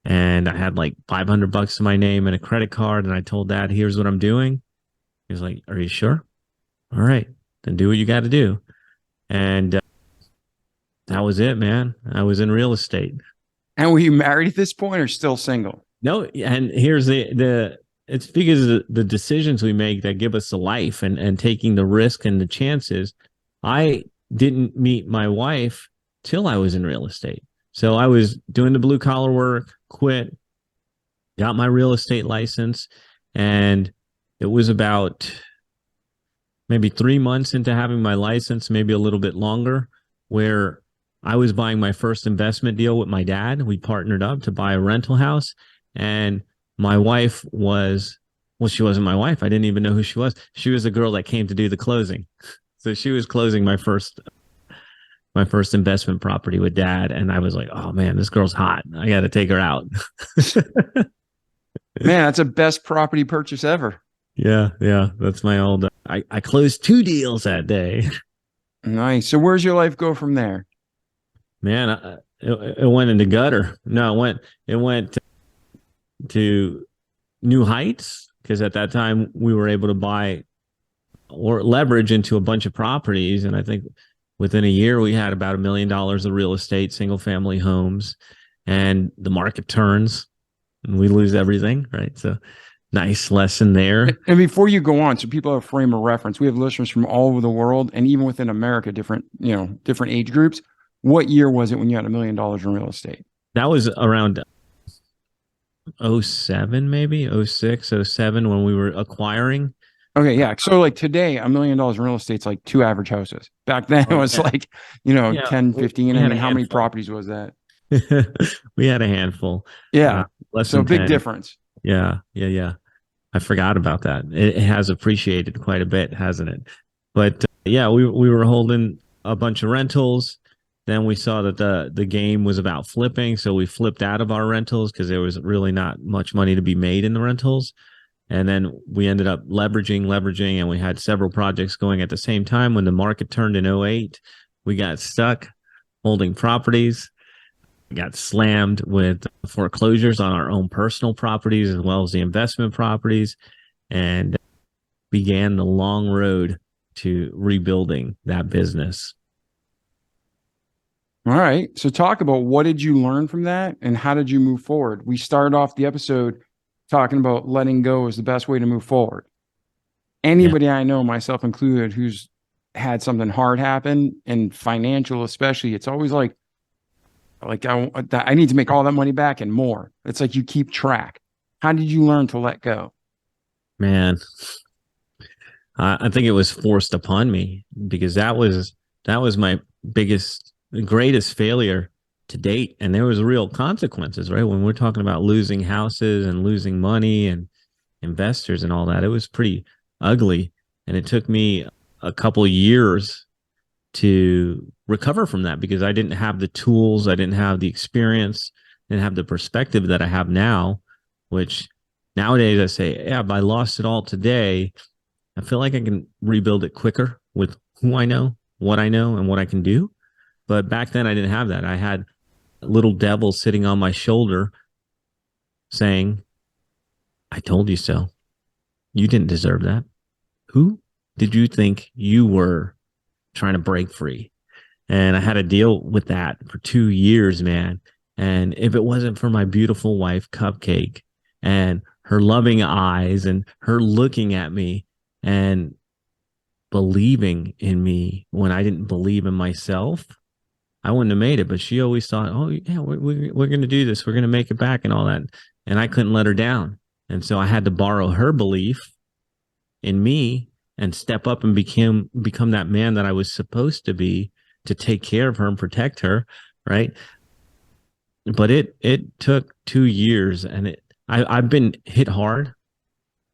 and I had like $500 to my name and a credit card. And I told Dad, here's what I'm doing. He was like, are you sure? All right, then do what you got to do. And that was it, man. I was in real estate. And were you married at this point or still single? No, and here's it's because of the decisions we make that give us a life, and taking the risk and the chances. I didn't meet my wife till I was in real estate. So I was doing the blue collar work, quit, got my real estate license, and it was about maybe 3 months into having my license, maybe a little bit longer, where I was buying my first investment deal with my dad. We partnered up to buy a rental house, and my wife she wasn't my wife. I didn't even know who she was. She was the girl that came to do the closing. So she was closing my first investment property with Dad. And I was like, oh man, this girl's hot. I got to take her out. Man, that's the best property purchase ever. Yeah. That's my old, I closed 2 deals that day. Nice. So where's your life go from there? Man, it went into gutter. No, it went to new heights, because at that time we were able to buy or leverage into a bunch of properties. And I think within a year we had about $1 million of real estate, single family homes, and the market turns and we lose everything. Right. So nice lesson there. And before you go on, so people have a frame of reference, we have listeners from all over the world and even within America, different age groups. What year was it when you had $1 million in real estate? That was around 07, maybe 06, 07, when we were acquiring. Okay. Yeah. So like today, $1 million in real estate's like 2 average houses. Back then it was like, 10, 15. I mean, how many properties was that? We had a handful. Yeah. Less so than big 10. difference. Yeah. I forgot about that. It has appreciated quite a bit, hasn't it? But we were holding a bunch of rentals. Then we saw that the game was about flipping. So we flipped out of our rentals because there was really not much money to be made in the rentals. And then we ended up leveraging, and we had several projects going at the same time. When the market turned in 08, we got stuck holding properties, got slammed with foreclosures on our own personal properties as well as the investment properties, and began the long road to rebuilding that business. All right. So talk about what did you learn from that and how did you move forward? We started off the episode talking about letting go is the best way to move forward. Anybody I know, myself included, who's had something hard happen and financial, especially, it's always like I need to make all that money back and more. It's like you keep track. How did you learn to let go? Man, I think it was forced upon me because that was my greatest failure to date, and there was real consequences, right? When we're talking about losing houses and losing money and investors and all that, it was pretty ugly, and it took me a couple years to recover from that because I didn't have the tools, I didn't have the experience, didn't have the perspective that I have now, which nowadays I say, yeah, if I lost it all today, I feel like I can rebuild it quicker with who I know, and what I can do. But back then I didn't have that. I had a little devil sitting on my shoulder saying, I told you so. You didn't deserve that. Who did you think you were trying to break free? And I had to deal with that for 2 years, man. And if it wasn't for my beautiful wife, Cupcake, and her loving eyes and her looking at me and believing in me when I didn't believe in myself, I wouldn't have made it. But she always thought, oh, yeah, we're going to do this. We're going to make it back and all that. And I couldn't let her down. And so I had to borrow her belief in me and step up and become that man that I was supposed to be to take care of her and protect her, right? But it took 2 years, and I've been hit hard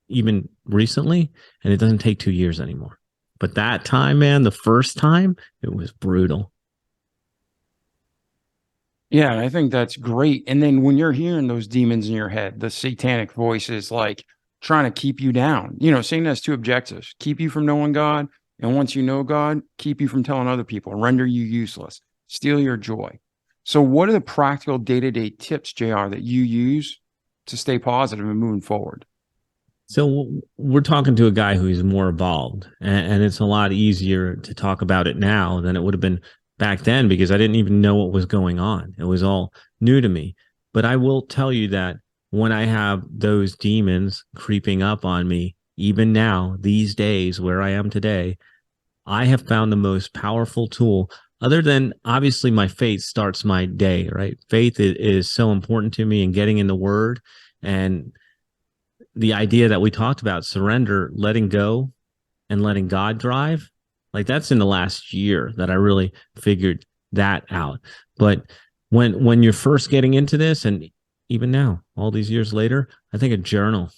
even recently, and it doesn't take 2 years anymore. But that time, man, the first time, it was brutal. Yeah, I think that's great. And then when you're hearing those demons in your head, the satanic voices like trying to keep you down, Satan has two objectives: keep you from knowing God, and once you know God, keep you from telling other people, render you useless, steal your joy. So what are the practical day-to-day tips, JR, that you use to stay positive and moving forward? So we're talking to a guy who's more evolved, and it's a lot easier to talk about it now than it would have been back then because I didn't even know what was going on. It was all new to me. But I will tell you that when I have those demons creeping up on me, even now, these days where I am today, I have found the most powerful tool. Other than obviously my faith starts my day, right? Faith is so important to me, and getting in the word and the idea that we talked about, surrender, letting go and letting God drive, like that's in the last year that I really figured that out. But when you're first getting into this, and even now, all these years later, I think a journal,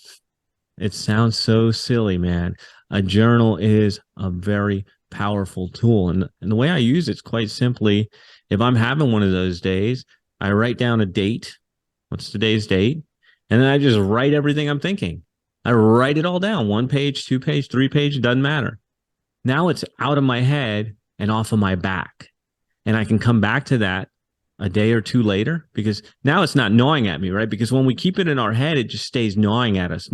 it sounds so silly, man. A journal is a very powerful tool. And the way I use it's quite simply, if I'm having one of those days, I write down a date. What's today's date? And then I just write everything I'm thinking. I write it all down, 1 page, 2 page, 3 page, doesn't matter. Now it's out of my head and off of my back. And I can come back to that a day or two later because now it's not gnawing at me, right? Because when we keep it in our head, it just stays gnawing at us.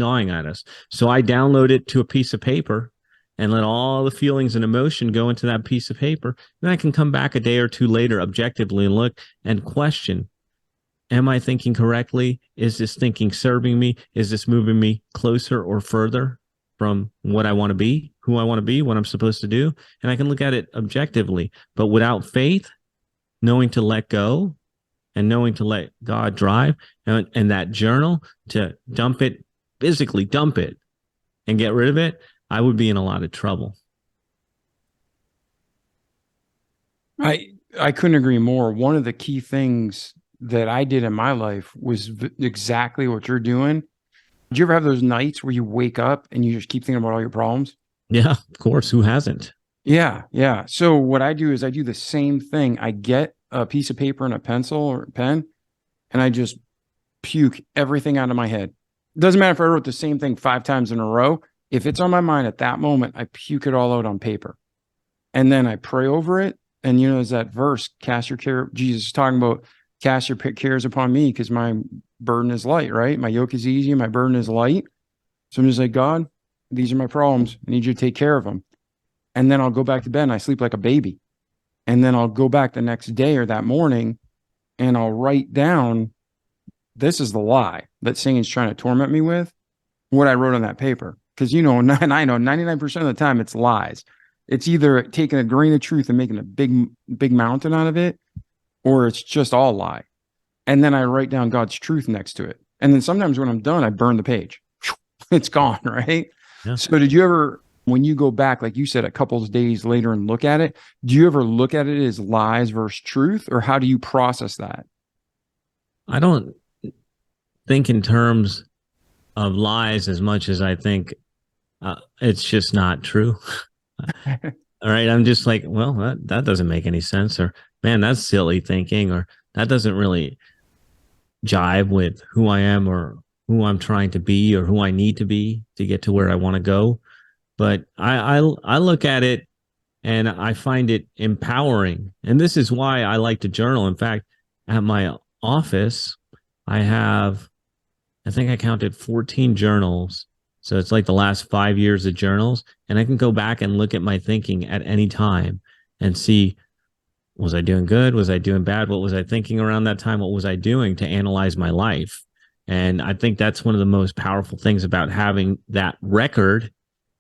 So I download it to a piece of paper and let all the feelings and emotion go into that piece of paper. Then I can come back a day or two later objectively and look and question, am I thinking correctly? Is this thinking serving me? Is this moving me closer or further from what I want to be, who I want to be, what I'm supposed to do? And I can look at it objectively. But without faith, knowing to let go and knowing to let God drive, and that journal to dump it, physically dump it and get rid of it, I would be in a lot of trouble. I couldn't agree more. One of the key things that I did in my life was exactly what you're doing. Did you ever have those nights where you wake up and you just keep thinking about all your problems? Yeah, of course. Who hasn't? Yeah, yeah. So what I do is I do the same thing. I get a piece of paper and a pencil or a pen, and I just puke everything out of my head. It doesn't matter if I wrote the same thing 5 times in a row. If it's on my mind at that moment, I puke it all out on paper. And then I pray over it. And there's that verse, cast your care. Jesus is talking about cast your cares upon me because my burden is light, right? My yoke is easy and my burden is light. So I'm just like, God, these are my problems. I need you to take care of them. And then I'll go back to bed and I sleep like a baby. And then I'll go back the next day or that morning and I'll write down, this is the lie that Satan's trying to torment me with, what I wrote on that paper. Because, you know, and I know 99% of the time it's lies. It's either taking a grain of truth and making a big mountain out of it, or it's just all lie. And then I write down God's truth next to it. And then sometimes when I'm done, I burn the page. It's gone, right? Yeah. So did you ever, when you go back, like you said, a couple of days later and look at it, do you ever look at it as lies versus truth, or how do you process that? I don't think in terms of lies as much as I think it's just not true. All right. I'm just like, well, that doesn't make any sense. Or, man, that's silly thinking. Or that doesn't really jive with who I am or who I'm trying to be or who I need to be to get to where I want to go. But I look at it and I find it empowering. And this is why I like to journal. In fact, at my office, I think I counted 14 journals. So it's like the last 5 years of journals. And I can go back and look at my thinking at any time and see, was I doing good? Was I doing bad? What was I thinking around that time? What was I doing to analyze my life? And I think that's one of the most powerful things about having that record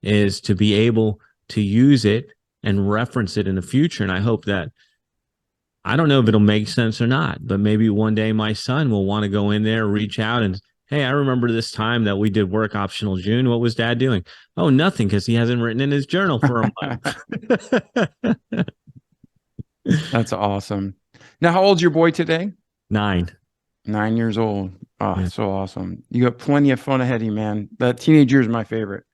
is to be able to use it and reference it in the future. And I hope that, I don't know if it'll make sense or not, but maybe one day my son will want to go in there, reach out and, hey, I remember this time that we did work optional June. What was Dad doing? Oh, nothing, because he hasn't written in his journal for a month. That's awesome. Now, how old's your boy today? 9. 9 years old. Oh, Yeah. So awesome. You got plenty of fun ahead of you, man. That teenage year is my favorite.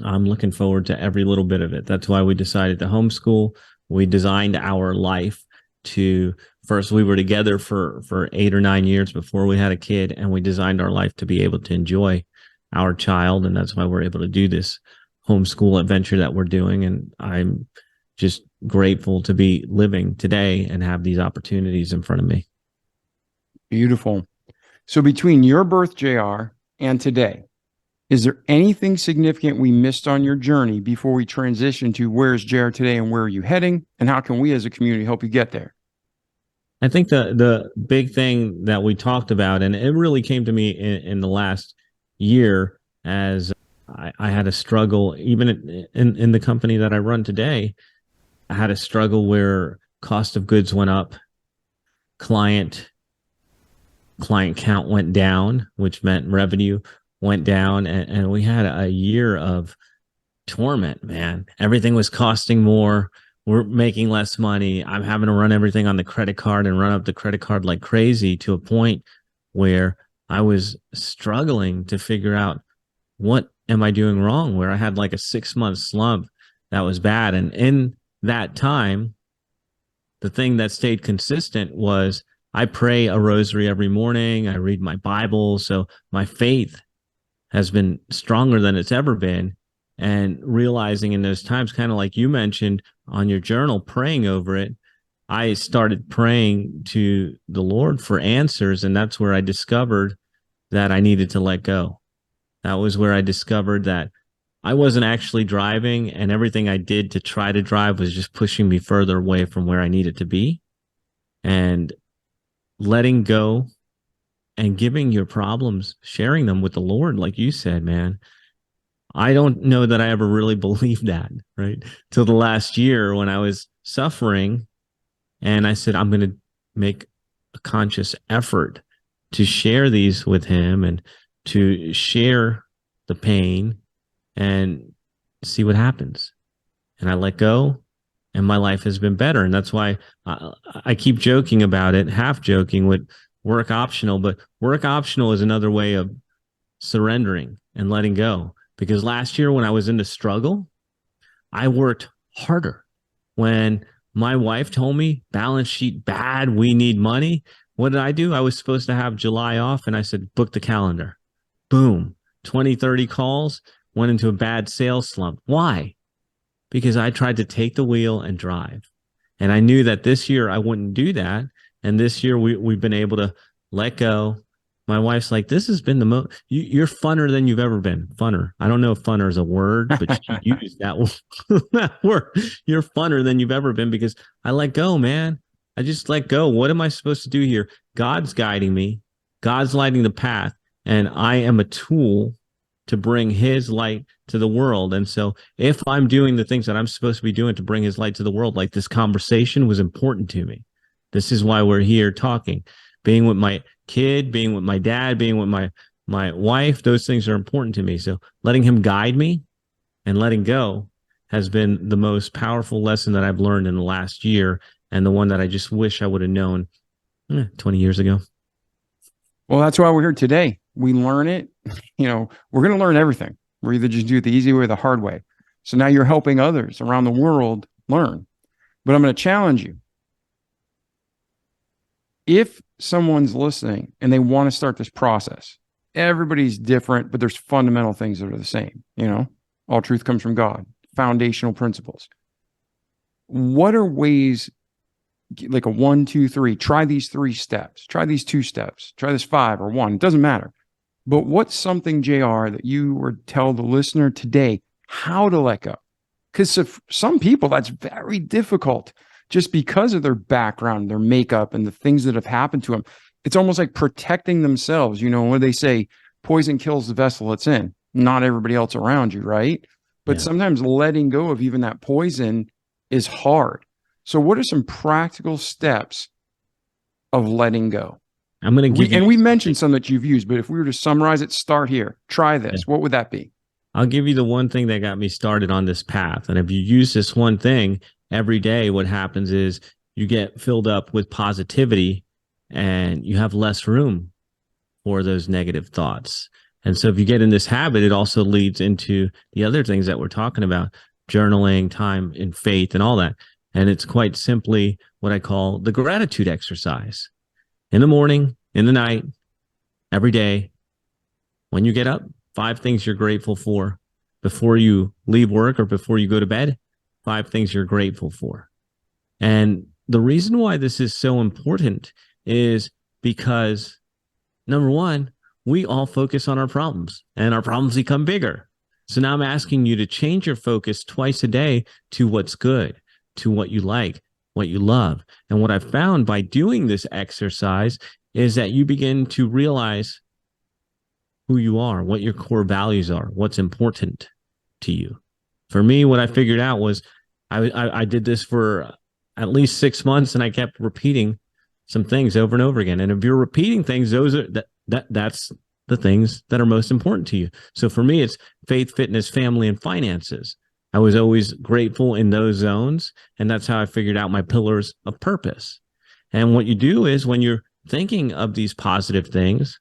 I'm looking forward to every little bit of it. That's why we decided to homeschool. We designed our life to, first we were together for 8 or 9 years before we had a kid, and we designed our life to be able to enjoy our child. And that's why we're able to do this homeschool adventure that we're doing. And I'm just grateful to be living today and have these opportunities in front of me. Beautiful. So between your birth, JR, and today, is there anything significant we missed on your journey before we transition to where's JR today and where are you heading? And how can we as a community help you get there? I think the big thing that we talked about, and it really came to me in the last year as I had a struggle, even in the company that I run today, I had a struggle where cost of goods went up, client count went down, which meant revenue went down. And we had a year of torment, man. Everything was costing more. We're making less money. I'm having to run everything on the credit card and run up the credit card like crazy, to a point where I was struggling to figure out, what am I doing wrong? Where I had like a 6-month slump that was bad. And in that time, the thing that stayed consistent was I pray a rosary every morning. I read my Bible. So my faith has been stronger than it's ever been. And realizing in those times, kind of like you mentioned on your journal, praying over it, I started praying to the Lord for answers. And that's where I discovered that I needed to let go. That was where I discovered that I wasn't actually driving, and everything I did to try to drive was just pushing me further away from where I needed to be. And letting go and giving your problems, sharing them with the Lord, like you said, man. I don't know that I ever really believed that, right? Till the last year when I was suffering, and I said, I'm going to make a conscious effort to share these with him and to share the pain and see what happens. And I let go, and my life has been better. And that's why I keep joking about it, half joking, with work optional. But work optional is another way of surrendering and letting go. Because last year when I was in the struggle, I worked harder. When my wife told me, balance sheet bad, we need money, what did I do? I was supposed to have July off, and I said, book the calendar. Boom, 20, 30 calls, went into a bad sales slump. Why? Because I tried to take the wheel and drive. And I knew that this year I wouldn't do that. And this year we've been able to let go, My wife's like, this has been the most, you're funner than you've ever been. Funner. I don't know if funner is a word, but she used that word. You're funner than you've ever been because I let go, man. I just let go. What am I supposed to do here? God's guiding me. God's lighting the path. And I am a tool to bring his light to the world. And so if I'm doing the things that I'm supposed to be doing to bring his light to the world, like this conversation was important to me. This is why we're here talking, being with my kid, being with my dad, being with my wife. Those things are important to me. So letting him guide me and letting go has been the most powerful lesson that I've learned in the last year, and the one that I just wish I would have known 20 years ago. Well, that's why we're here today. We learn it. We're going to learn everything. We're either just do it the easy way or the hard way. So now you're helping others around the world learn. But I'm going to challenge you. If someone's listening and they want to start this process, everybody's different, but there's fundamental things that are the same. All truth comes from God, foundational principles. What are ways, like a 1, 2, 3, try these 3 steps, try these 2 steps, try this 5 or 1, it doesn't matter. But what's something, JR, that you would tell the listener today how to let go? Because for some people, that's very difficult just because of their background, their makeup, and the things that have happened to them. It's almost like protecting themselves. When they say poison kills the vessel it's in, not everybody else around you, right? But sometimes letting go of even that poison is hard. So what are some practical steps of letting go? I'm going to give you, and we mentioned some that you've used, but if we were to summarize it, start here, try this. What would that be? I'll give you the one thing that got me started on this path. And if you use this one thing every day, what happens is you get filled up with positivity and you have less room for those negative thoughts. And so if you get in this habit, it also leads into the other things that we're talking about, journaling, time in faith, and all that. And it's quite simply what I call the gratitude exercise. In the morning, in the night, every day, when you get up, 5 things you're grateful for. Before you leave work or before you go to bed, 5 things you're grateful for. And the reason why this is so important is because, number one, we all focus on our problems and our problems become bigger. So now I'm asking you to change your focus twice a day to what's good, to what you like, what you love. And what I've found by doing this exercise is that you begin to realize who you are, what your core values are, what's important to you. For me, what I figured out was I did this for at least 6 months, and I kept repeating some things over and over again. And if you're repeating things, that's the things that are most important to you. So for me, it's faith, fitness, family, and finances. I was always grateful in those zones, and that's how I figured out my pillars of purpose. And what you do is when you're thinking of these positive things,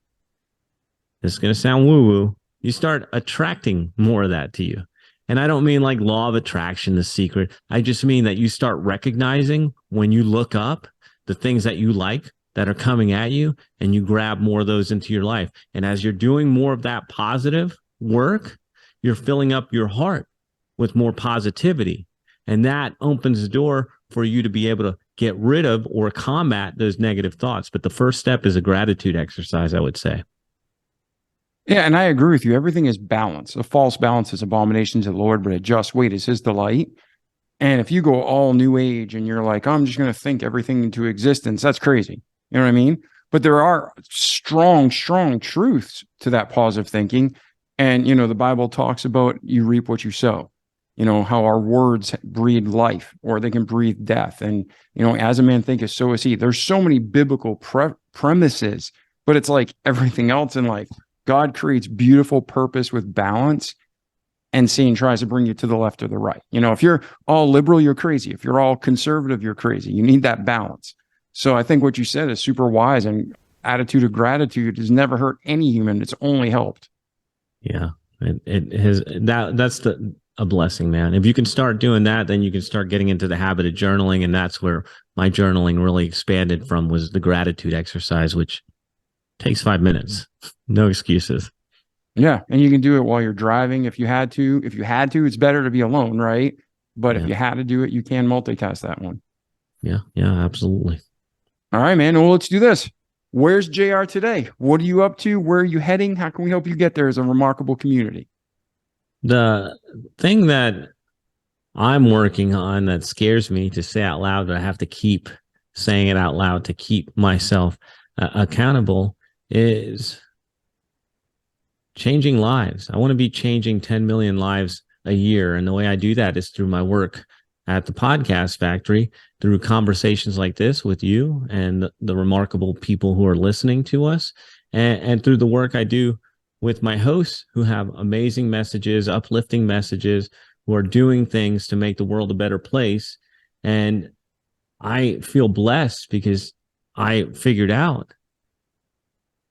it's going to sound woo-woo, you start attracting more of that to you. And I don't mean like law of attraction, The Secret. I just mean that you start recognizing when you look up the things that you like that are coming at you, and you grab more of those into your life. And as you're doing more of that positive work, you're filling up your heart with more positivity. And that opens the door for you to be able to get rid of or combat those negative thoughts. But the first step is a gratitude exercise, I would say. Yeah, and I agree with you. Everything is balance. A false balance is abomination to the Lord, but a just weight is his delight. And if you go all new age and you're like, I'm just going to think everything into existence, that's crazy. You know what I mean? But there are strong, strong truths to that positive thinking. And, the Bible talks about you reap what you sow. How our words breed life, or they can breathe death. And, as a man thinketh, so is he. There's so many biblical premises, but it's like everything else in life. God creates beautiful purpose with balance, and Satan tries to bring you to the left or the right. If you're all liberal, you're crazy. If you're all conservative, you're crazy. You need that balance. So I think what you said is super wise, and attitude of gratitude has never hurt any human. It's only helped. Yeah, it has that's a blessing, man. If you can start doing that, then you can start getting into the habit of journaling. And that's where my journaling really expanded from, was the gratitude exercise, which takes 5 minutes. No excuses. Yeah. And you can do it while you're driving. If you had to, it's better to be alone, right? But if you had to do it, you can multitask that one. Yeah. Yeah, absolutely. All right, man. Well, let's do this. Where's JR today? What are you up to? Where are you heading? How can we help you get there as a remarkable community? The thing that I'm working on that scares me to say out loud, that I have to keep saying it out loud to keep myself accountable, is changing lives. I want to be changing 10 million lives a year. And the way I do that is through my work at the Podcast Factory, through conversations like this with you and the remarkable people who are listening to us, and through the work I do with my hosts who have amazing messages, uplifting messages, who are doing things to make the world a better place. And I feel blessed because I figured out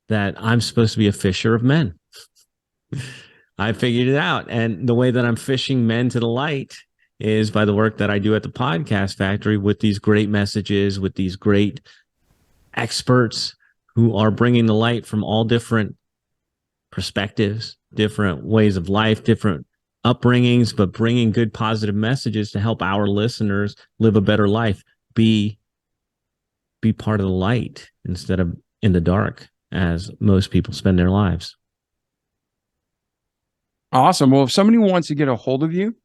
that I'm supposed to be a fisher of men. I figured it out. And the way that I'm fishing men to the light is by the work that I do at the Podcast Factory with these great messages, with these great experts who are bringing the light from all different perspectives, different ways of life, different upbringings, but bringing good positive messages to help our listeners live a better life, be part of the light instead of in the dark, as most people spend their lives. Awesome. Well, if somebody wants to get a hold of you,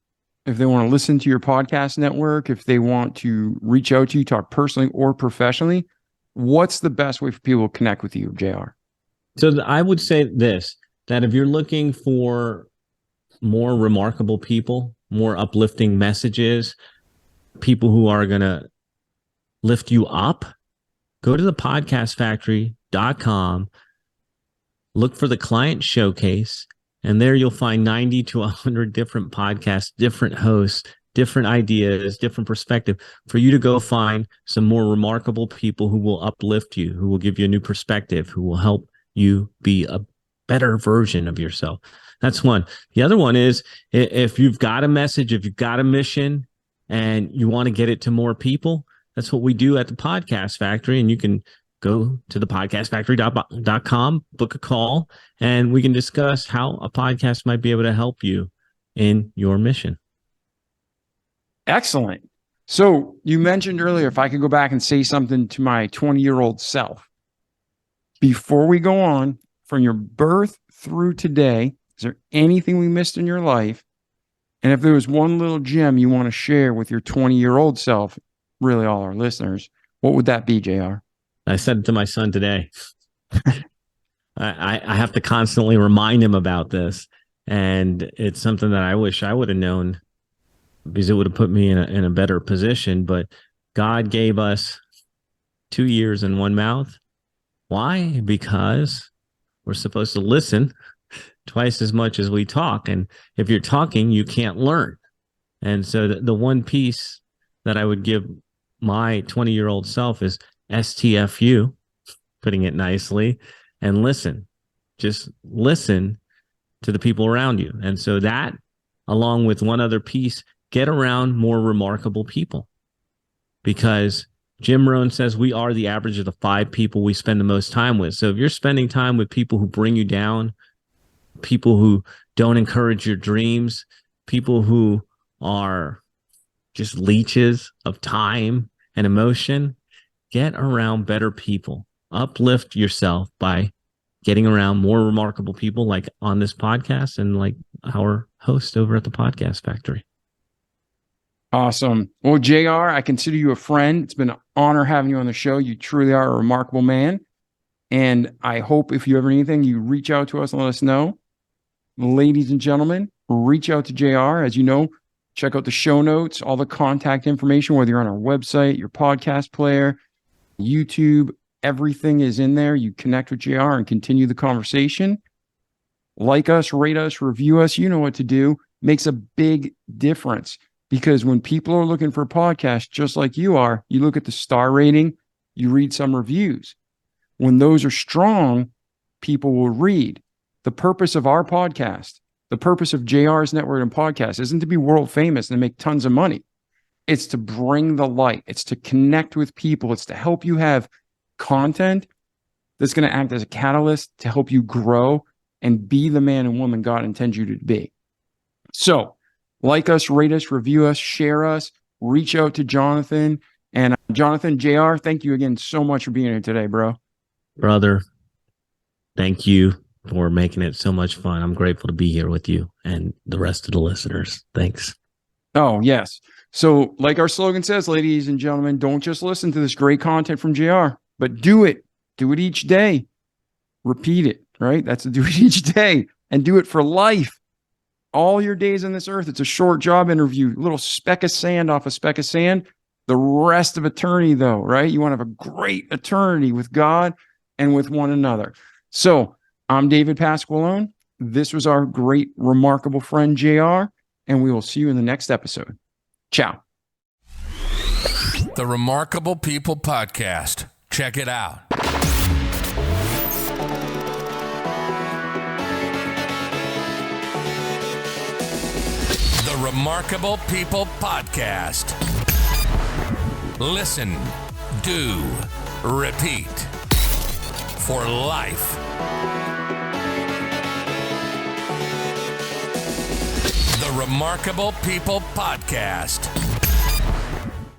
if they want to listen to your podcast network, if they want to reach out to you, talk personally or professionally, what's the best way for people to connect with you, JR? So I would say this, that if you're looking for more remarkable people, more uplifting messages, people who are going to lift you up, go to the podcastfactory.com, look for the client showcase, and there you'll find 90 to 100 different podcasts, different hosts, different ideas, different perspective for you to go find some more remarkable people who will uplift you, who will give you a new perspective, who will help you be a better version of yourself. That's one. The other one is, if you've got a message, if you've got a mission and you want to get it to more people, that's what we do at the Podcast Factory. And you can go to the podcastfactory.com, book a call, and we can discuss how a podcast might be able to help you in your mission. Excellent. So you mentioned earlier, if I could go back and say something to my 20-year-old self, before we go on, from your birth through today, is there anything we missed in your life? And if there was one little gem you want to share with your 20-year-old self, really all our listeners, what would that be, JR? I said it to my son today. I have to constantly remind him about this. And it's something that I wish I would have known, because it would have put me in a better position. But God gave us 2 ears and one mouth. Why? Because we're supposed to listen twice as much as we talk. And if you're talking, you can't learn. And so the one piece that I would give my 20-year-old self is STFU, putting it nicely, and listen. Just listen to the people around you. And so that, along with one other piece, get around more remarkable people. Because Jim Rohn says we are the average of the 5 people we spend the most time with. So if you're spending time with people who bring you down, people who don't encourage your dreams, people who are just leeches of time and emotion, get around better people. Uplift yourself by getting around more remarkable people, like on this podcast and like our host over at the Podcast Factory. Awesome. Well, JR, I consider you a friend. It's been an honor having you on the show. You truly are a remarkable man. And I hope if you ever need anything, you reach out to us and let us know. Ladies and gentlemen, reach out to JR. As you know, check out the show notes, all the contact information, whether you're on our website, your podcast player, YouTube, everything is in there. You connect with JR and continue the conversation. Like us, rate us, review us. You know what to do. Makes a big difference, because when people are looking for a podcast just like you are, you look at the star rating, you read some reviews. When those are strong, people will read. The purpose of our podcast, the purpose of JR's network and podcast, isn't to be world famous and make tons of money. It's to bring the light. It's to connect with people. It's to help you have content that's going to act as a catalyst to help you grow and be the man and woman God intends you to be. So, like us, rate us, review us, share us, reach out to Jonathan. And Jonathan, JR, thank you again so much for being here today, bro. Brother, thank you for making it so much fun. I'm grateful to be here with you and the rest of the listeners. Thanks. Oh, yes. So like our slogan says, ladies and gentlemen, don't just listen to this great content from JR, but do it. Do it each day. Repeat it, right? That's to do it each day and do it for life. All your days on this earth. It's a short job interview, a little speck of sand off a speck of sand. The rest of eternity, though, right? You want to have a great eternity with God and with one another. So I'm David Pasqualone. This was our great, remarkable friend, JR, and we will see you in the next episode. Ciao. The Remarkable People Podcast. Check it out. The Remarkable People Podcast. Listen, do, repeat. For life. The Remarkable People Podcast.